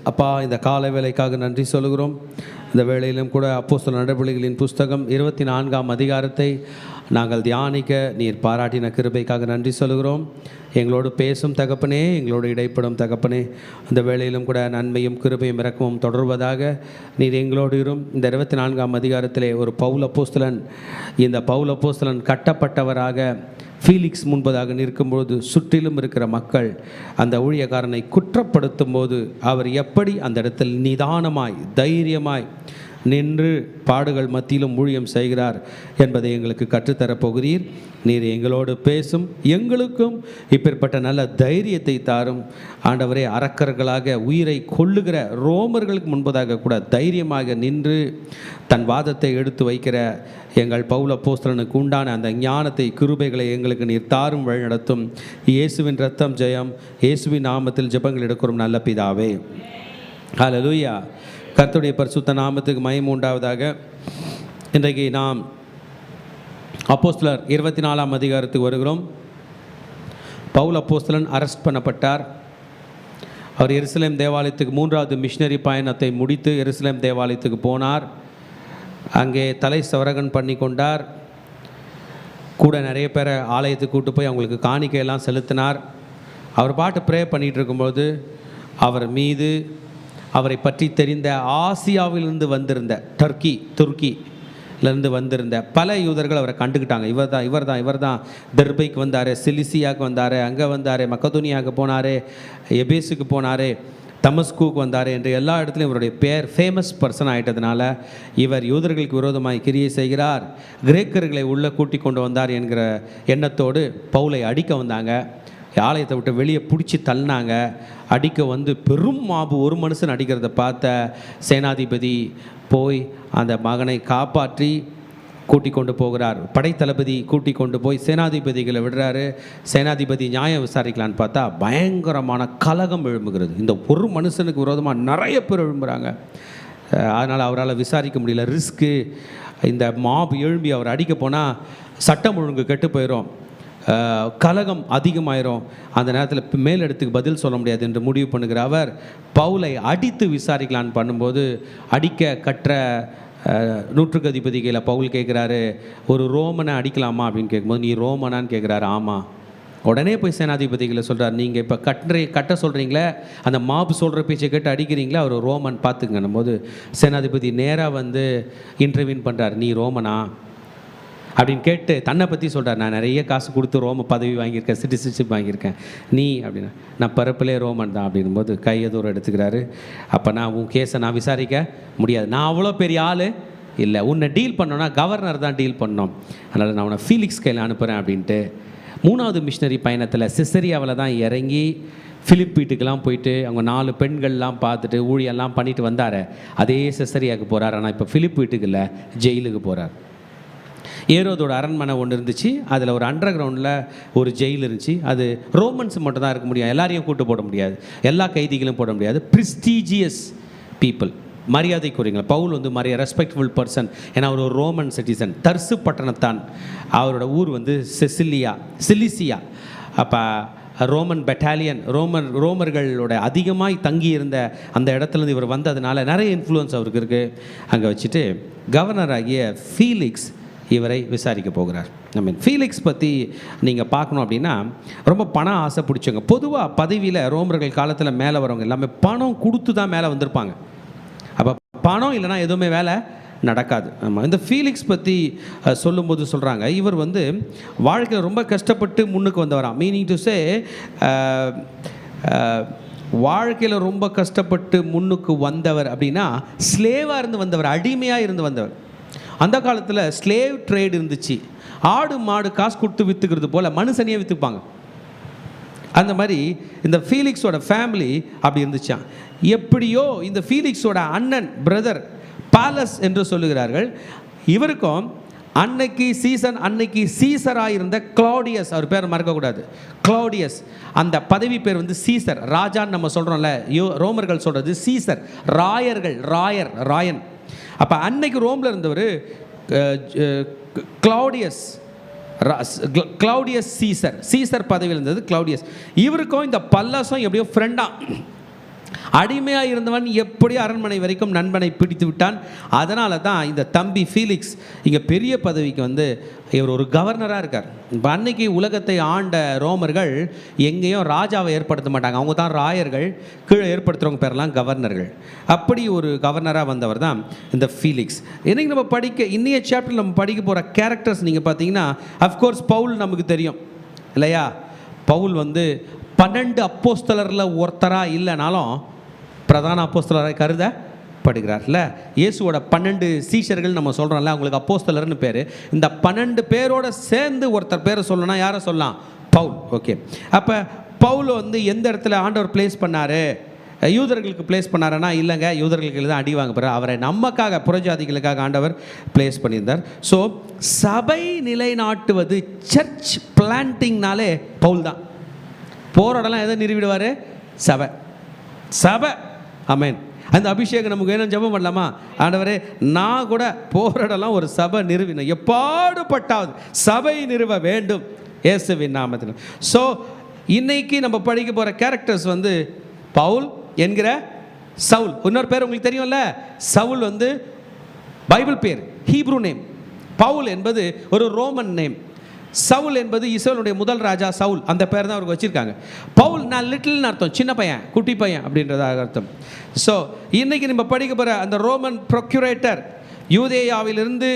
அப்பா, இந்த காலை வேளைக்காக நன்றி சொல்கிறோம். இந்த வேளையிலும் கூட அப்போஸ்தலர் நடபடிகளின் புஸ்தகம் 24ஆம் அதிகாரத்தை நாங்கள் தியானிக்க நீர் பாராட்டின கிருபைக்காக நன்றி சொல்கிறோம். எங்களோடு பேசும் தகப்பனே, எங்களோடு இடைப்படும் தகப்பனே, அந்த வேளையிலும் கூட நன்மையும் கிருபையும் இரக்கமும் தொடர்வதாக நீர் எங்களோடு இரும். இந்த 24ஆம் அதிகாரத்திலே ஒரு பவுல் அப்போஸ்தலன், இந்த பவுல் அப்போஸ்தலன் கட்டப்பட்டவராக ஃபீலிக்ஸ் முன்பதாக நிற்கும்போது சுற்றிலும் இருக்கிற மக்கள் அந்த ஊழியக்காரனை குற்றப்படுத்தும் போது அவர் எப்படி அந்த இடத்தில் நிதானமாய் தைரியமாய் நின்று பாடுகள் மத்தியிலும் ஊழியம் செய்கிறார் என்பதை எங்களுக்கு கற்றுத்தரப்போகிறீர். நீர் எங்களோடு பேசும், எங்களுக்கும் இப்பேற்பட்ட நல்ல தைரியத்தை தாரும் ஆண்டவரே. அரக்கர்களாக உயிரை கொள்ளுகிற ரோமர்களுக்கு முன்பதாக கூட தைரியமாக நின்று தன் வாதத்தை எடுத்து வைக்கிற எங்கள் பவுல் அப்போஸ்தலனுக்கு உண்டான அந்த ஞானத்தை, கிருபைகளை எங்களுக்கு நீர் தாரும், வழி நடத்தும். இயேசுவின் இரத்தம் ஜெயம். இயேசுவின் நாமத்தில் ஜெபங்கள் எடுக்கிறோம் நல்ல பிதாவே. ஹல்லேலூயா. கர்த்தருடைய பரிசுத்த நாமத்துக்கு மகிமை உண்டாவதாக. இன்றைக்கு நாம் அப்போஸ்தலர் 24ஆம் அதிகாரத்துக்கு வருகிறோம். பவுல் அப்போஸ்தலன் அரெஸ்ட் பண்ணப்பட்டார். அவர் எருசலேம் தேவாலயத்துக்கு 3வது மிஷனரி பயணத்தை முடித்து எருசலேம் தேவாலயத்துக்கு போனார். அங்கே தலை சவரகன் பண்ணி கொண்டார். கூட நிறைய பேரை ஆலயத்துக்கு கூட்டு போய் அவங்களுக்கு காணிக்கையெல்லாம் செலுத்தினார். அவர் பாட்டு ப்ரே பண்ணிகிட்டு இருக்கும்போது அவர் மீது அவரை பற்றி தெரிந்த ஆசியாவிலிருந்து வந்திருந்த துருக்கியிலேருந்து வந்திருந்த பல யூதர்கள் அவரை கண்டுக்கிட்டாங்க. இவர் தான் தெர்பைக்கு வந்தார், சிலிசியாவுக்கு வந்தார், அங்கே வந்தார், மக்கதோனியாவுக்கு போனார், எபேஸுக்கு போனார், தமஸ்கூக்கு வந்தார் என்று எல்லா இடத்துலையும் இவருடைய பேர் ஃபேமஸ் பர்சன் ஆகிட்டதுனால இவர் யூதர்களுக்கு விரோதமாய் கிரியை செய்கிறார், கிரேக்கர்களை உள்ளே கூட்டி கொண்டு வந்தார் என்கிற எண்ணத்தோடு பவுலை அடிக்க வந்தாங்க. ஆலயத்தை விட்டு வெளியே பிடிச்சி தள்ளினாங்க. அடிக்க வந்து பெரும் மாபு, ஒரு மனுஷன் அடிக்கிறத பார்த்த சேனாதிபதி போய் அந்த மகனை காப்பாற்றி கூட்டி கொண்டு போகிறார். படைத்தளபதி கூட்டி கொண்டு போய் சேனாதிபதிகளை விடுறாரு. சேனாதிபதி நியாயம் விசாரிக்கலான்னு பார்த்தா பயங்கரமான கலகம் எழும்புகிறது. இந்த ஒரு மனுஷனுக்கு விரோதமாக நிறைய பேர் எழும்புகிறாங்க. அதனால் அவரால் விசாரிக்க முடியல. ரிஸ்க்கு. இந்த மாபு எழும்பி அவர் அடிக்க போனால் சட்டம் ஒழுங்கு கெட்டு போயிடும், கலகம் அதிகமாயிரும். அந்த நேரத்தில் மேலிடத்துக்கு பதில் சொல்ல முடியாது என்று முடிவு பண்ணுகிற அவர் பவுலை அடித்து விசாரிக்கலான்னு பண்ணும்போது அடிக்க கற்ற நூற்றுக்கு அதிபதிகளை பவுல் கேட்குறாரு, ஒரு ரோமனை அடிக்கலாமா அப்படின்னு கேட்கும்போது நீ ரோமனான்னு கேட்குறாரு. ஆமாம். உடனே போய் சேனாதிபதிகளை சொல்கிறார், நீங்கள் இப்போ கட்ட சொல்கிறீங்களே, அந்த மாபு சொல்கிற பேச்சை கேட்டு அடிக்கிறீங்களா, அவர் ரோமன் பார்த்துங்கன்னும் போது சேனாதிபதி நேராக வந்து இன்டர்வியூன் பண்ணுறார். நீ ரோமனா அப்படின்னு கேட்டு தன்னை பற்றி சொல்கிறார். நான் நிறைய காசு கொடுத்து ரோம பதவி வாங்கியிருக்கேன், சிட்டிசன்ஷிப் வாங்கியிருக்கேன். நீ அப்படின்னா நான் பிறப்பிலே ரோமன் தான் அப்படின்போது கையை தூரம் எடுத்துக்கிறாரு. அப்போ நான் உன் கேஸை நான் விசாரிக்க முடியாது, நான் அவ்வளோ பெரிய ஆள் இல்லை, உன்னை டீல் பண்ணோன்னா கவர்னர் தான் டீல் பண்ணோம், அதனால் நான் உன்னை ஃபீலிக்ஸ் கையில் அனுப்புகிறேன் அப்படின்ட்டு 3வது மிஷனரி பயணத்தில் சிசரியாவில் தான் இறங்கி பிலிப் வீட்டுக்கெல்லாம் போயிட்டு அவங்க 4 பெண்கள்லாம் பார்த்துட்டு ஊழியெல்லாம் பண்ணிட்டு வந்தார். அதே சிசரியாவுக்கு போகிறார். ஆனால் இப்போ பிலிப் வீட்டுக்கு இல்லை, ஜெயிலுக்கு போகிறார். ஏரோதோட அரண்மனை ஒன்று இருந்துச்சு, அதில் ஒரு அண்டர் கிரவுண்டில் ஒரு ஜெயில் இருந்துச்சு. அது ரோமன்ஸ் மட்டும் தான் இருக்க முடியும், எல்லாரையும் கூட்டு போட முடியாது, எல்லா கைதிகளும் போட முடியாது. Prestigious people, மரியாதைக்குரியவங்க. பவுல் வந்து ரெஸ்பெக்ட்ஃபுல் பர்சன், ஏன்னா அவர் ஒரு ரோமன் சிட்டிசன். தர்சு பட்டணத்தான் அவரோட ஊர் வந்து சிலிசியா. அப்போ ரோமன் பெட்டாலியன், ரோமர்களோட அதிகமாக தங்கி இருந்த அந்த இடத்துலேருந்து இவர் வந்ததுனால நிறைய இன்ஃப்ளூயன்ஸ் அவருக்கு இருக்குது. அங்கே வச்சுட்டு கவர்னர் ஆகிய ஃபீலிக்ஸ் இவரை விசாரிக்க போகிறார். ஃபீலிக்ஸ் பற்றி நீங்கள் பார்க்கணும் அப்படின்னா ரொம்ப பணம் ஆசை பிடிச்சவங்க. பொதுவாக பதவியில் ரோமர்கள் காலத்தில் மேலே வரவங்க எல்லாமே பணம் கொடுத்து தான் மேலே வந்திருப்பாங்க. அப்போ பணம் இல்லைனா எதுவுமே வேலை நடக்காது. ஆமாம். இந்த ஃபீலிக்ஸ் பற்றி சொல்லும்போது சொல்கிறாங்க, இவர் வந்து வாழ்க்கையில் ரொம்ப கஷ்டப்பட்டு முன்னுக்கு வந்தவராம். மீனிங் டு சே, வாழ்க்கையில் ரொம்ப கஷ்டப்பட்டு முன்னுக்கு வந்தவர் அப்படின்னா ஸ்லேவாக இருந்து வந்தவர், அடிமையாக இருந்து வந்தவர். அந்த காலத்தில் ஸ்லேவ் ட்ரேட் இருந்துச்சு. ஆடு மாடு காசு கொடுத்து விற்றுக்கிறது போல் மனுஷனையே விற்றுப்பாங்க. அந்த மாதிரி இந்த ஃபீலிக்ஸோட ஃபேமிலி அப்படி இருந்துச்சான். எப்படியோ இந்த ஃபீலிக்ஸோட அண்ணன் பிரதர் பாலஸ் என்று சொல்லுகிறார்கள். இவருக்கும் அன்னைக்கு சீசராக இருந்த கிளாடியஸ், அவர் பேர் மறக்கக்கூடாது, கிளாடியஸ், அந்த பதவி பேர் வந்து சீசர். ராஜான்னு நம்ம சொல்கிறோம்ல, ரோமர்கள் சொல்கிறது சீசர், ராயன். அப்போ அன்னைக்கு ரோமில் இருந்தவர் கிளவுடியஸ் சீசர் பதவியில் இருந்தது கிளவுடியஸ். இவருக்கும் இந்த பல்லஸும் எப்படியோ ஃப்ரெண்டாக அடிமையாக இருந்தவன் எப்படி அரண்மனை வரைக்கும் நண்பனை பிடித்து விட்டான். அதனால தான் இந்த தம்பி ஃபீலிக்ஸ் இங்கே பெரிய பதவிக்கு வந்து இவர் ஒரு கவர்னராக இருக்கார். இப்போ அன்னைக்கு உலகத்தை ஆண்ட ரோமர்கள் எங்கேயும் ராஜாவை ஏற்படுத்த மாட்டாங்க, அவங்க தான் ராயர்கள், கீழே ஏற்படுத்துகிறவங்க பேரெல்லாம் கவர்னர்கள். அப்படி ஒரு கவர்னராக வந்தவர் தான் இந்த ஃபீலிக்ஸ். இன்றைக்கி நம்ம இன்னைய சாப்டரில் நம்ம படிக்க போகிற கேரக்டர்ஸ் நீங்கள் பார்த்தீங்கன்னா, அஃப்கோர்ஸ் பவுல் நமக்கு தெரியும் இல்லையா. பவுல் வந்து 12 அப்போஸ்தலரில் ஒருத்தராக இல்லைனாலும் பிரதான அப்போஸ்தலராக கருதப்படுகிறார்ல. இயேசுவோட 12 சீஷர்கள் நம்ம சொல்கிறோம்ல, அவங்களுக்கு அப்போஸ்தலர்னு பேர். இந்த 12 பேரோட சேர்ந்து ஒருத்தர் பேரை சொல்லணும்னா யாரை சொல்லலாம்? பவுல். ஓகே, அப்போ பவுல் வந்து எந்த இடத்துல ஆண்டவர் பிளேஸ் பண்ணார்? யூதர்களுக்கு பிளேஸ் பண்ணாருன்னா இல்லைங்க, யூதர்களுக்கு தான் அடி வாங்க போகிறார். அவரை நமக்காக புறஜாதிகளுக்காக ஆண்டவர் பிளேஸ் பண்ணியிருந்தார். ஸோ சபை நிலைநாட்டுவது, சர்ச் பிளான்டிங்னாலே பவுல் தான். போகிற இடம்லாம் எதை நிறுவிடுவார்? சபை. சபை. ஆமென். அந்த அபிஷேகம் நமக்கு வேணும். ஜெபம் பண்ணலாமா? ஆண்டவரே, நான் கூட போகிற இடம்லாம் ஒரு சபை நிறுவினேன், எப்பாடுபட்டாவது சபை நிறுவ வேண்டும் இயேசுவின் நாமத்தில். ஸோ இன்னைக்கு நம்ம படிக்க போகிற கேரக்டர்ஸ் வந்து பவுல் என்கிற சவுல். இன்னொரு பேர் உங்களுக்கு தெரியும்ல, சவுல் வந்து பைபிள் பேர், ஹீப்ரூ நேம். பவுல் என்பது ஒரு ரோமன் நேம். சவுல் என்பது இஸ்ரவேலுடைய முதல் ராஜா சவுல், அந்த பேர் தான் அவருக்கு வச்சுருக்காங்க. பவுல் நான் லிட்டில்னு அர்த்தம், சின்ன பையன், குட்டி பையன் அப்படின்றதாக அர்த்தம். ஸோ இன்றைக்கி நம்ம படிக்க போகிற அந்த ரோமன் ப்ரொக்யூரேட்டர், யூதேயாவிலிருந்து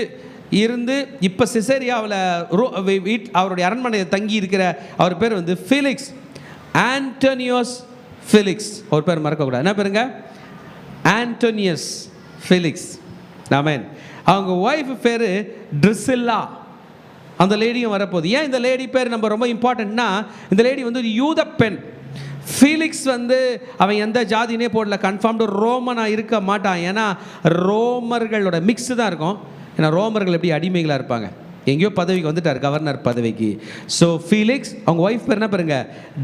இப்போ சிசேரியாவில் அவருடைய அரண்மனையை தங்கி இருக்கிற அவர் பேர் வந்து ஃபீலிக்ஸ், ஆண்டோனியோஸ் ஃபீலிக்ஸ். அவர் பேர் மறக்கக்கூடாது. என்ன பேருங்க? ஆண்டோனியஸ் ஃபீலிக்ஸ். ஆமென். அவங்க ஒய்ஃப் பேர் ட்ரிசில்லா. அந்த லேடியும் வரப்போகுது. ஏன் இந்த லேடி பேர் நம்ம ரொம்ப இம்பார்ட்டன்ட்னா, இந்த லேடி வந்து யூத பெண். ஃபீலிக்ஸ் வந்து அவன் எந்த ஜாதினே போடல, கன்ஃபார்ம்டு ரோமனாக இருக்க மாட்டான். ஏன்னா ரோமர்களோட மிக்ஸ் தான் இருக்கும். ஏன்னா ரோமர்கள் எப்படி அடிமைகளாக இருப்பாங்க, எங்கேயோ பதவிக்கு வந்துட்டார், கவர்னர் பதவிக்கு. ஸோ ஃபீலிக்ஸ், அவங்க ஒய்ஃப் பேர் என்ன பாருங்க?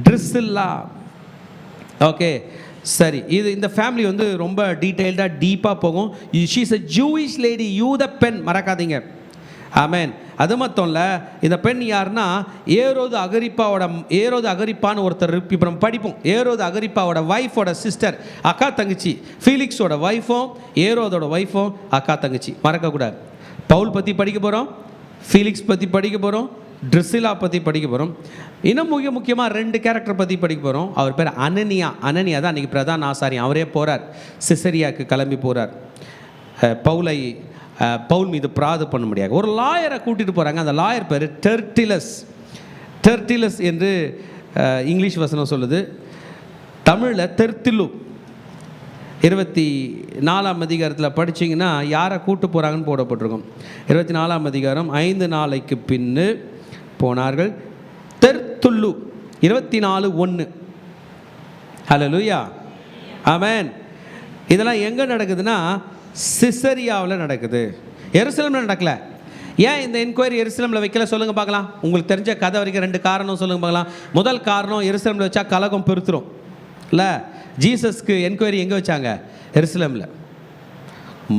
ட்ரிசில்லா. ஓகே, சரி. இந்த ஃபேமிலி வந்து ரொம்ப டீட்டெயில்டாக டீப்பாக போகும். She is a Jewish lady, யூத பெண், மறக்காதீங்க. ஆமென். அது மட்டும் இல்லை, இந்த பெண் யாருன்னா ஏரோது அகரிப்பான்னு ஒருத்தர். இப்போ நம்ம படிப்போம். ஏரோது அகரிப்பாவோட ஒய்ஃபோட சிஸ்டர், அக்கா தங்கச்சி. ஃபீலிக்ஸோட ஒய்ஃபும் ஏரோதோட ஒய்ஃபும் அக்கா தங்கச்சி, மறக்கக்கூடாது. பவுல் பற்றி படிக்க போகிறோம், ஃபீலிக்ஸ் பற்றி படிக்க போகிறோம், ட்ரிசிலா பற்றி படிக்க போகிறோம். இன்னும் முக்கியமாக 2 கேரக்டர் பற்றி படிக்க போகிறோம். அவர் பேர் அனனியா. அனனியா தான் அன்றைக்கி பிரதான ஆசாரியம். அவரே போகிறார், சிசரியாவுக்கு கிளம்பி போகிறார். பவுல் மீது பிராது பண்ண முடியாது. ஒரு லாயரை கூட்டிகிட்டு போகிறாங்க. அந்த லாயர் பேர் டெர்டிலஸ் என்று இங்கிலீஷ் வசனம் சொல்லுது. தமிழில் தெர்த்திலு. 24ஆம் அதிகாரத்தில் படிச்சிங்கன்னா யாரை கூட்டு போகிறாங்கன்னு போடப்பட்டிருக்கும். 24ஆம் அதிகாரம் 5 நாளைக்கு பின்னு போனார்கள். தெர்த்துல்லு 24:1. ஹல்லேலூயா, ஆமென். இதெல்லாம் எங்கே நடக்குதுன்னா சிசரியாவில் நடக்குது, எருசலேமில் நடக்கல. ஏன் இந்த என்கொயரி எருசலேமில் வைக்கல சொல்லுங்கள் பார்க்கலாம். உங்களுக்கு தெரிஞ்ச கதை வரைக்கும் 2 காரணம் சொல்லுங்கள் பார்க்கலாம். முதல் காரணம், எருசலேமில் வச்சா கலகம் பெருத்துரும் இல்லை. ஜீசஸ்க்கு என்கொயரி எங்கே வச்சாங்க? எருசலேமில்.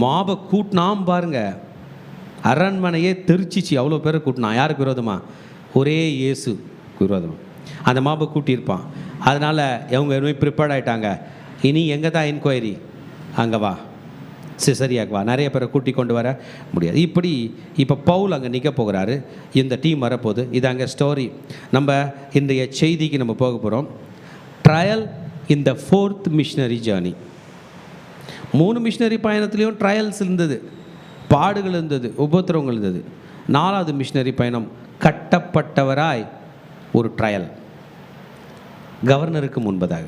மாப கூட்டினாம் பாருங்க, அரண்மனையே தெரிச்சிச்சு, அவ்வளோ பேர் கூட்டினான். யாருக்கு விரோதமாக? ஒரே இயேசுக்கு விரோதமாக அந்த மாப கூட்டியிருப்பான். அதனால் அவங்க எதுவுமே ப்ரிப்பேர்ட் ஆகிட்டாங்க. இனி எங்கே தான் என்கொயரி? அங்கே வா, சிசரியாக்கு வா. நிறைய பேரை கூட்டி கொண்டு வர முடியாது. இப்போ பவுல் அங்கே நிற்க போகிறாரு, இந்த டீம் வரப்போகுது. இது அங்கே ஸ்டோரி. நம்ம இன்றைய செய்திக்கு நம்ம போக போகிறோம். Trial in the 4th missionary journey. 3 missionary பயணத்துலேயும் ட்ரையல்ஸ் இருந்தது, பாடுகள் இருந்தது, உபத்திரவங்கள் இருந்தது. 4வது மிஷனரி பயணம் கட்டப்பட்டவராய் ஒரு ட்ரையல், கவர்னருக்கு முன்பதாக.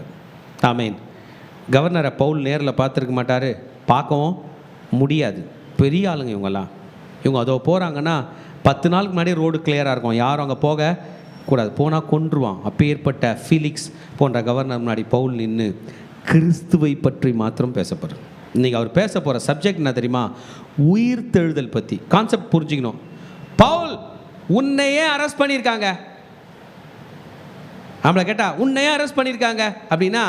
ஆமென். கவர்னரை பவுல் நேரில் பார்த்துருக்க மாட்டார், பார்க்கவும் முடியாது. பெரிய ஆளுங்க இவங்கெல்லாம். இவங்க அதோ போகிறாங்கன்னா 10 நாளுக்கு முன்னாடி ரோடு கிளியராக இருக்கும், யாரும் அங்கே போக கூடாது, போனால் கொன்றுவான். அப்பேற்பட்ட ஃபீலிக்ஸ் போன்ற கவர்னர் முன்னாடி பவுல் நின்று கிறிஸ்துவை பற்றி மாத்திரம் பேசப்படுறோம். இன்றைக்கி அவர் பேச போகிற சப்ஜெக்ட் என்ன தெரியுமா? உயிர்த்தெழுதல் பற்றி. கான்செப்ட் புரிஞ்சுக்கணும். பவுல், உன்னையே அரெஸ்ட் பண்ணியிருக்காங்க. நம்மளை கேட்டால் உன்னையே அரெஸ்ட் பண்ணியிருக்காங்க அப்படின்னா,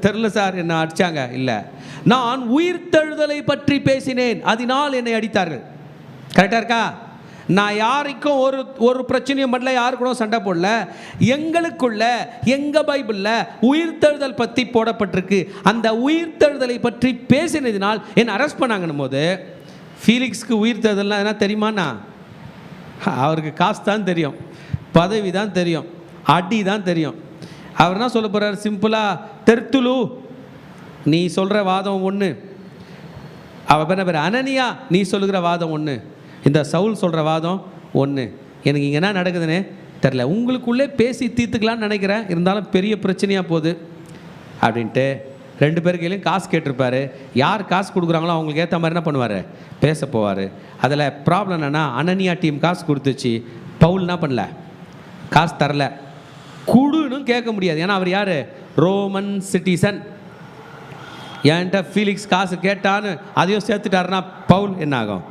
தெரில சார், என்ன அடித்தாங்க. இல்லை, நான் உயிர்த்தெழுதலை பற்றி பேசினேன், அதனால் என்னை அடித்தார்கள். கரெக்டாக இருக்கா? நான் யாருக்கும் ஒரு பிரச்சனையும் பண்ணல, யாரு கூட சண்டை போடல. எங்களுக்குள்ள எங்கள் பைபிளில் உயிர்த்தெழுதல் பற்றி போடப்பட்டிருக்கு. அந்த உயிர்த்தெழுதலை பற்றி பேசினதினால் என்னை அரெஸ்ட் பண்ணாங்கன்னும் போது, ஃபீலிக்ஸ்க்கு உயிர்த்தெழுதல்னா என்ன தெரியுமாண்ணா? அவருக்கு காசு தான் தெரியும், பதவி தான் தெரியும், அடி தான் தெரியும். அவர் என்ன சொல்ல போகிறார்? சிம்பிளாக, தெர்த்துலு நீ சொல்கிற வாதம் ஒன்று, அவ என்ன பேர் அனனியா நீ சொல்லுகிற வாதம் ஒன்று, இந்த சவுல் சொல்கிற வாதம் ஒன்று. எனக்கு இங்கே என்ன நடக்குதுன்னு தெரில, உங்களுக்குள்ளே பேசி தீர்த்துக்கலான்னு நினைக்கிறேன், இருந்தாலும் பெரிய பிரச்சனையாக போகுது அப்படின்ட்டு 2 பேர் கையிலையும் காசு கேட்டிருப்பாரு. யார் காசு கொடுக்குறாங்களோ அவங்களுக்கு ஏற்ற மாதிரி என்ன பண்ணுவார், பேச போவார். அதில் ப்ராப்ளம் என்னென்னா, அனனியா டீம் காசு கொடுத்துச்சு, பவுல் என்ன பண்ணல, காசு தரல. குடுன்னு கேட்க முடியாது, ஏன்னா அவர் யார், ரோமன் சிட்டிசன். என்கிட்ட ஃபீலிக்ஸ் காசு கேட்டான்னு அதையும் சேர்த்துட்டாருன்னா பவுல் என்ன ஆகும்?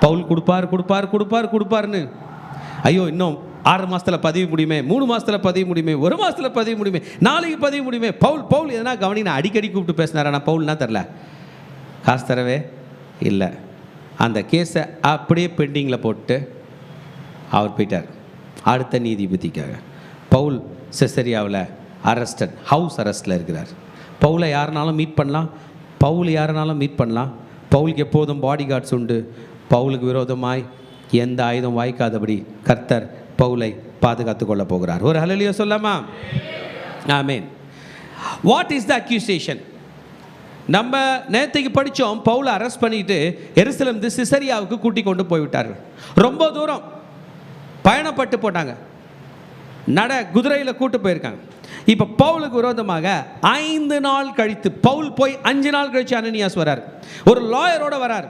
பவுல் கொடுப்பாருன்னு, ஐயோ இன்னும் 6 மாதத்தில் பதிவு முடியுமே, 3 மாதத்தில் பதிவு முடியுமே, 1 மாதத்தில் பதிவு முடியுமே, நாளைக்கு பதிவு முடியுமே. பவுல் எதனா கவனி, நான் அடிக்கடி கூப்பிட்டு பேசினார். ஆனால் பவுல்னா தெரில, காசு தரவே இல்லை. அந்த கேஸை அப்படியே பெண்டிங்கில் போட்டு அவர் போயிட்டார் அடுத்த நீதிபதிக்காக. பவுல் செசரியாவில் அரெஸ்டட், ஹவுஸ் அரெஸ்ட்டில் இருக்கிறார். பவுலை யாருனாலும் மீட் பண்ணலாம், பவுலுக்கு எப்போதும் பாடி கார்ட்ஸ் உண்டு. பவுலுக்கு விரோதமாய் எந்த ஆயுதம் வாய்க்காதபடி கர்த்தர் பவுலை பாதுகாத்து கொள்ள போகிறார். ஒரு ஹல்லேலூயா சொல்லாமா? Amen. What is the accusation? நம்ம நேற்றுக்கு படித்தோம், பவுலை அரெஸ்ட் பண்ணிட்டு எருசலேம் சிசரியாவுக்கு கூட்டி கொண்டு போய்விட்டார்கள். ரொம்ப தூரம் பயணப்பட்டு போட்டாங்க, குதிரையில் கூட்டு போயிருக்காங்க. இப்போ பவுலுக்கு விரோதமாக 5 நாள் கழித்து, பவுல் போய் 5 நாள் கழித்து அனனியாஸ் வரார். ஒரு லாயரோட வரார்.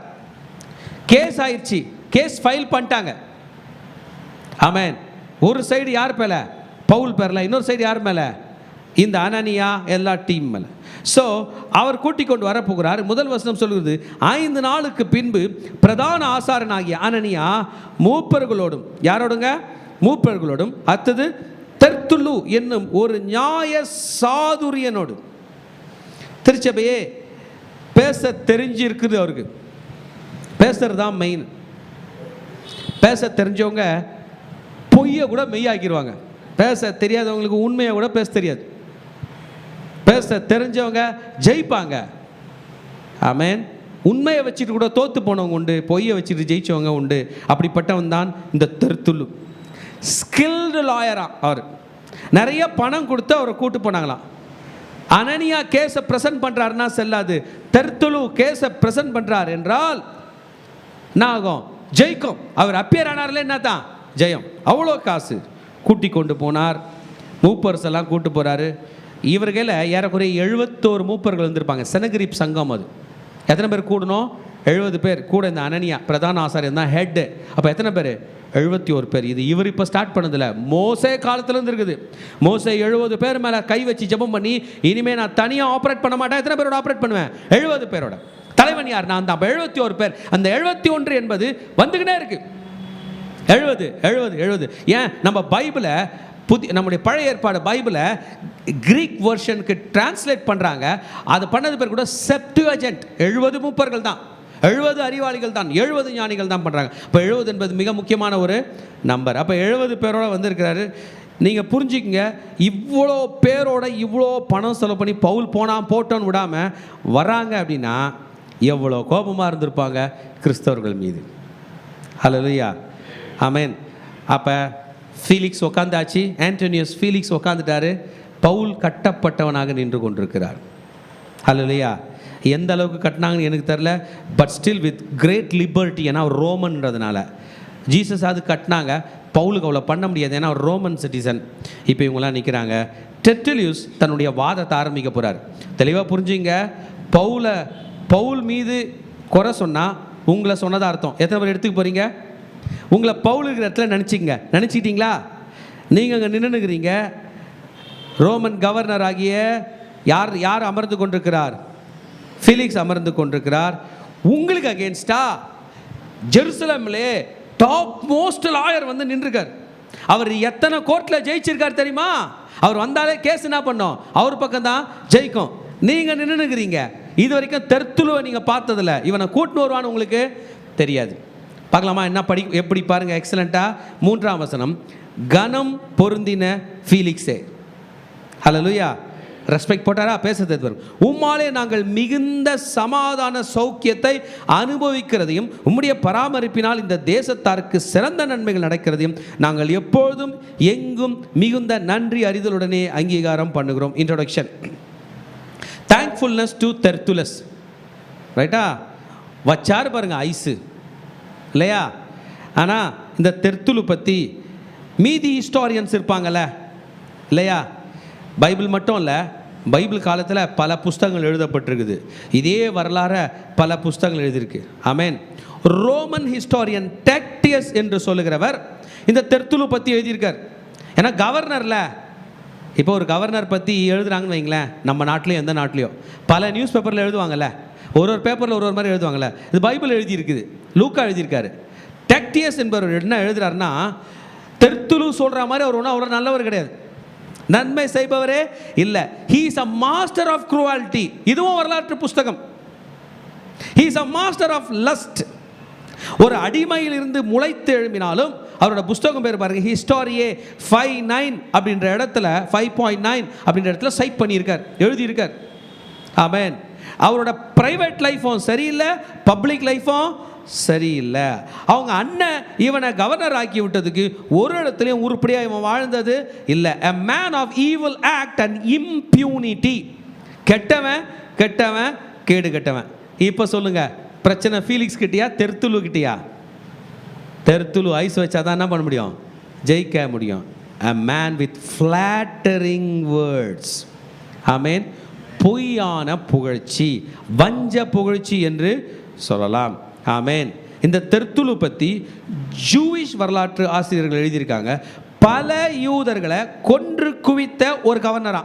கேஸ் ஆயிடுச்சு, கேஸ் ஃபைல் பண்ணிட்டாங்க. ஆமென். ஒரு சைடு யார் மேலே? பவுல் பேரில். இன்னொரு சைடு யார் மேலே? இந்த அனனியா எல்லா டீம் மேலே. ஸோ அவர் கூட்டிக் கொண்டு வரப்போகிறார். முதல் வசனம் சொல்கிறது, 5 நாளுக்கு பின்பு பிரதான ஆசாரனாகிய அனனியா மூப்பர்களோடும், யாரோடுங்க? மூப்பர்களோடும், அடுத்தது தெர்த்துல்லு என்னும் ஒரு நியாய சாதுரியனோடு. திருச்சபையே பேச தெரிஞ்சிருக்குது அவருக்கு, பேசுறது தான் மெயின். பேச தெரிஞ்சவங்க பொய்யை கூட மெய்யாக்கிடுவாங்க. பேச தெரியாதவங்களுக்கு உண்மையை கூட பேச தெரியாது. பேச தெரிஞ்சவங்க ஜெயிப்பாங்க. ஆமென். உண்மையை வச்சுட்டு கூட தோத்து போனவங்க உண்டு, பொய்யை வச்சுட்டு ஜெயிச்சவங்க உண்டு. அப்படிப்பட்டவன் தான் இந்த தெர்த்துல்லு. ஸ்கில்டு லாயரா அவர். நிறைய பணம் கொடுத்து அவரை கூட்டு போனாங்களாம். அனனியா கேஸை ப்ரெசென்ட் பண்ணுறாருன்னா செல்லாது, தெர்த்துல்லு கேஸை ப்ரெசென்ட் பண்ணுறார் என்றால் என்ன ஆகும்? ஜெயிக்கும். அவர் அப்பியர் ஆனார்ல, என்ன தான் ஜெயம். அவ்வளோ காசு கூட்டி கொண்டு போனார். மூப்பர்ஸ் எல்லாம் கூட்டு போகிறாரு. இவர்களில் ஏறக்குறைய 71 மூப்பர்கள் வந்திருப்பாங்க. செனகரிப் சங்கம் அது. எத்தனை பேர் கூடணும்? 70 பேர். கூட இந்த அனனியா பிரதான ஆசாரியன் தான் ஹெட்டு. அப்போ எத்தனை பேர்? 71 பேர். இது இவர் இப்போ ஸ்டார்ட் பண்ணதில்ல, மோசே காலத்துலேருந்து இருக்குது. மோசே 70 பேர் மேலே கை வச்சு ஜெபம் பண்ணி, இனிமேல் நான் தனியாக ஆப்ரேட் பண்ண மாட்டேன். எத்தனை பேரோட ஆப்ரேட் பண்ணுவேன்? 70 பேரோட. தலைவன் யார்? நான் தான். 71 பேர். அந்த 71 என்பது வந்துக்கிட்டே இருக்கு. 70. ஏன் நம்ம பைபிளை நம்முடைய பழைய ஏற்பாடு பைபிளை கிரீக் வெர்ஷனுக்கு டிரான்ஸ்லேட் பண்ணுறாங்க. அது பண்ணது பேர் கூட செப்டுவஜென்ட். 70 மூப்பர்கள் தான், 70 அறிவாளிகள் தான், 70 ஞானிகள் தான் பண்ணுறாங்க. இப்போ 70 என்பது மிக முக்கியமான ஒரு நம்பர். அப்போ 70 பேரோட வந்திருக்கிறாரு. நீங்கள் புரிஞ்சுக்கங்க, இவ்வளோ பேரோட இவ்வளோ பணம் செலவு பண்ணி பவுல் போட்டோன்னு விடாமல் வராங்க அப்படின்னா எவ்வளோ கோபமாக இருந்திருப்பாங்க கிறிஸ்தவர்கள் மீது. ஹல்லேலூயா, ஆமென். அப்போ ஃபீலிக்ஸ் உட்காந்தாச்சு, ஆண்டோனியஸ் ஃபீலிக்ஸ் உட்காந்துட்டாரு. பவுல் கட்டப்பட்டவனாக நின்று கொண்டிருக்கிறார். ஹல்லேலூயா. எந்த அளவுக்கு கட்டினாங்கன்னு எனக்கு தெரில, but still with great liberty. ஏன்னா அவர் ரோமன்றதுனால. ஜீசஸ் அது கட்டினாங்க, பவுலுக்கு அவ்வளோ பண்ண முடியாது, ஏன்னா அவர் ரோமன் சிட்டிசன். இப்போ இவங்களாம் நிற்கிறாங்க. டெர்ட்டுல்லியுஸ் தன்னுடைய வாதத்தை ஆரம்பிக்க போகிறார். தெளிவாக புரிஞ்சுங்க, பவுல் மீது குறை சொன்னால் உங்களை சொன்னதாக அர்த்தம். எத்தனை பேர் எடுத்துக்க போகிறீங்க? உங்களை பவுல் இருக்கிற இடத்துல நினச்சிக்கிட்டீங்களா? நீங்கள் அங்கே நின்றுக்கிறீங்க. ரோமன் கவர்னர் ஆகிய யார் அமர்ந்து கொண்டிருக்கிறார்? ஃபீலிக்ஸ் அமர்ந்து கொண்டிருக்கிறார். உங்களுக்கு அகேன்ஸ்டா ஜெருசலம்லே டாப் மோஸ்ட் லாயர் வந்து நின்றுக்கார். அவர் எத்தனை கோர்ட்டில் ஜெயிச்சிருக்கார் தெரியுமா? அவர் வந்தாலே கேஸ் என்ன பண்ணோம்? அவர் பக்கம் தான் ஜெயிக்கும். நீங்கள் நின்றுக்கிறீங்க. இது வரைக்கும் தெர்த்துலுவை நீங்கள் பார்த்ததில்ல. இவனை கூட்டின்னு வருவான்னு உங்களுக்கு தெரியாது. பார்க்கலாமா என்ன எப்படி பாருங்க, எக்ஸலண்டா. 3ஆம் வசனம், கனம் பொருந்தின ஃபீலிக்ஸே. ஹல்லேலூயா. ரெஸ்பெக்ட் போட்டாரா? பேசுறது வரும். உம்மாலே நாங்கள் மிகுந்த சமாதான சௌக்கியத்தை அனுபவிக்கிறதையும் உம்முடைய பராமரிப்பினால் இந்த தேசத்தாருக்கு சிறந்த நன்மைகள் நடக்கிறதையும் நாங்கள் எப்பொழுதும் எங்கும் மிகுந்த நன்றி அறிதலுடனே அங்கீகாரம் பண்ணுகிறோம். இன்ட்ரோடக்ஷன். Thankfulness to Tertullus. ரைட்டா? வச்சாரு பாருங்க ஐஸு இல்லையா? ஆனால் இந்த தெர்த்துலு பற்றி மீதி ஹிஸ்டாரியன்ஸ் இருப்பாங்கல்ல இல்லையா? பைபிள் மட்டும் இல்லை, பைபிள் காலத்தில் பல புஸ்தகங்கள் எழுதப்பட்டிருக்குது. இதே வரலாறு பல புஸ்தகங்கள் எழுதியிருக்கு. ஆமென். ரோமன் ஹிஸ்டாரியன் டெக்டியஸ் என்று சொல்லுகிறவர் இந்த தெர்த்துலு பற்றி எழுதியிருக்கார். ஏன்னா கவர்னரில் இப்போ ஒரு கவர்னர் பற்றி எழுதுறாங்கன்னு வைங்களேன், நம்ம நாட்டிலையும் எந்த நாட்டிலையோ பல நியூஸ் பேப்பரில் எழுதுவாங்கல்ல, ஒரு பேப்பரில் ஒரு மாதிரி எழுதுவாங்கள்ல. இது பைபிள் எழுதியிருக்குது, லூக்கா எழுதியிருக்காரு. டெக்டியஸ் என்பவர் என்ன எழுதுறாருன்னா, தெர்த்துலு சொல்கிற மாதிரி அவர் ஒன்றும் அவ்வளோ நல்லவர் கிடையாது, நன்மை செய்பவரே இல்லை. He is a master of cruelty. இதுவும் வரலாற்று புஸ்தகம். He is a master of lust. ஒரு அடிமையில் இருந்து முளைத்து எழுப்பினாலும் அவரோட புஸ்தகம் பேர் பாருங்க, ஹிஸ்டாரியே 5.9 அப்படின்ற இடத்துல 5.9 அப்படின்ற இடத்துல சைட் பண்ணியிருக்கார், எழுதியிருக்கார். ஆமென். அவரோட பிரைவேட் லைஃபும் சரியில்லை, பப்ளிக் லைஃபும் சரியில்லை. அவங்க அண்ணன் இவனை கவர்னர் ஆக்கி விட்டதுக்கு ஒரு இடத்துலையும் உருப்படியாக இவன் வாழ்ந்தது இல்லை. a man of evil act and impunity. கெட்டவன் கெட்டவன் கேடு கெட்டவன். இப்போ சொல்லுங்க, பிரச்சனை ஃபீலிக்ஸ் கிட்டியா தெர்த்துலு கிட்டியா? தெர்த்துலு ஐஸ் வச்சா தான் என்ன பண்ண முடியும்? ஜெயிக்க முடியும். a man with flattering words. ஆமென். பொய்யான புகழ்ச்சி, வஞ்ச புகழ்ச்சி என்று சொல்லலாம். ஆமென். இந்த தெர்த்துலு பற்றி ஜூயிஷ் வரலாற்று ஆசிரியர்கள் எழுதியிருக்காங்க. பல யூதர்களை கொன்று குவித்த ஒரு கவர்னரா.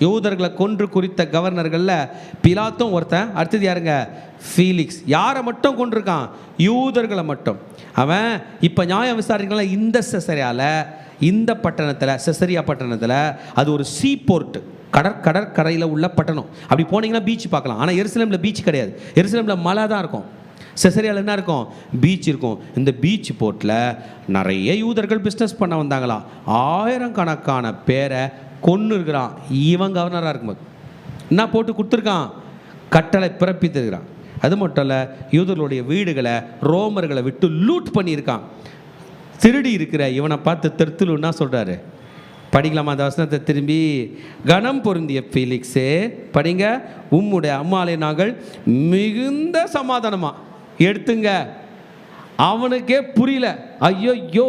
யூதர்களை கொன்று குறித்த கவர்னர்களில் பிலாத்தும் ஒருத்தன். அடுத்தது யாருங்க? ஃபீலிக்ஸ். யாரை மட்டும் கொண்டிருக்கான்? யூதர்களை மட்டும். அவன் இப்போ நியாயம் விசாரிக்கலாம். இந்த செசரியாவில், இந்த பட்டணத்தில், செசரியா பட்டணத்தில், அது ஒரு சீ போர்ட், கடற்கரையில் உள்ள பட்டணம். அப்படி போனீங்கன்னா பீச் பார்க்கலாம். ஆனால் எருசலேமில் பீச் கிடையாது. எருசலேமில் மலை தான் இருக்கும். செசரியாவில் என்ன இருக்கும்? பீச் இருக்கும். இந்த பீச் போர்ட்டில் நிறைய யூதர்கள் பிஸ்னஸ் பண்ண வந்தாங்களாம். ஆயிரக்கணக்கான பேரை கொன்று இருக்கிறான். இவன் கவர்னராக இருக்கும்போது என்ன போட்டு கொடுத்துருக்கான்? கட்டளை பிறப்பித்திருக்கிறான். அது மட்டும் இல்லை, யூதர்களுடைய வீடுகளை ரோமர்களை விட்டு லூட் பண்ணியிருக்கான். திருடி இருக்கிற இவனை பார்த்து தெர்த்துலு என்ன சொல்கிறாரு? படிக்கலாமா அந்த வசனத்தை திரும்பி? கனம் பொருந்திய ஃபீலிக்ஸே, படிங்க. உம்முடைய அம்மாலே நாங்கள் மிகுந்த சமாதானமா எடுத்துங்க. அவனுக்கே புரியல, ஐயோ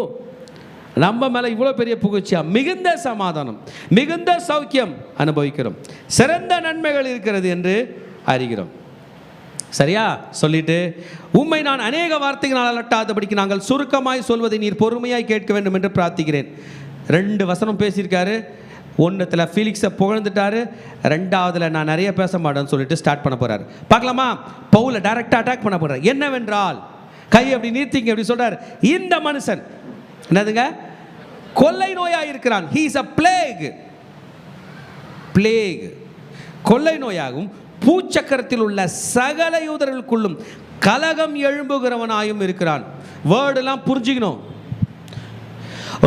நம்ம மேலே இவ்வளோ பெரிய புகழ்ச்சியா? மிகுந்த சமாதானம், மிகுந்த சௌக்கியம் அனுபவிக்கிறோம், சிறந்த நன்மைகள் இருக்கிறது என்று அறிகிறோம். சரியா? சொல்லிட்டு, உம்மை நான் அநேக வார்த்தைகளால் அலட்டாதபடிக்கு நாங்கள் சுருக்கமாய் சொல்வதை நீர் பொறுமையாய் கேட்க வேண்டும் என்று பிரார்த்திக்கிறேன். 2 வசனம் பேசியிருக்காரு. ஒன்றுத்தில் ஃபீலிக்ஸை புகழ்ந்துட்டாரு, 2வதுல நான் நிறைய பேச மாட்டேன்னு சொல்லிட்டு ஸ்டார்ட் பண்ண போகிறார். பார்க்கலாமா? பவுலை டைரெக்டாக அட்டாக் பண்ண போகிறார். என்னவென்றால், கை அப்படி நீர்த்திங்க அப்படி சொல்கிறார், இந்த மனுஷன் என்னதுங்க? கொள்ளை நோயாக இருக்கிறான். He is a plague. கொள்ளை நோயாகவும் பூச்சக்கரத்தில் உள்ள சகல யூதர்களுக்குள்ளும் கலகம் எழும்புகிறவனாயும் இருக்கிறான். வேர்டெல்லாம் புரிஞ்சுக்கணும்.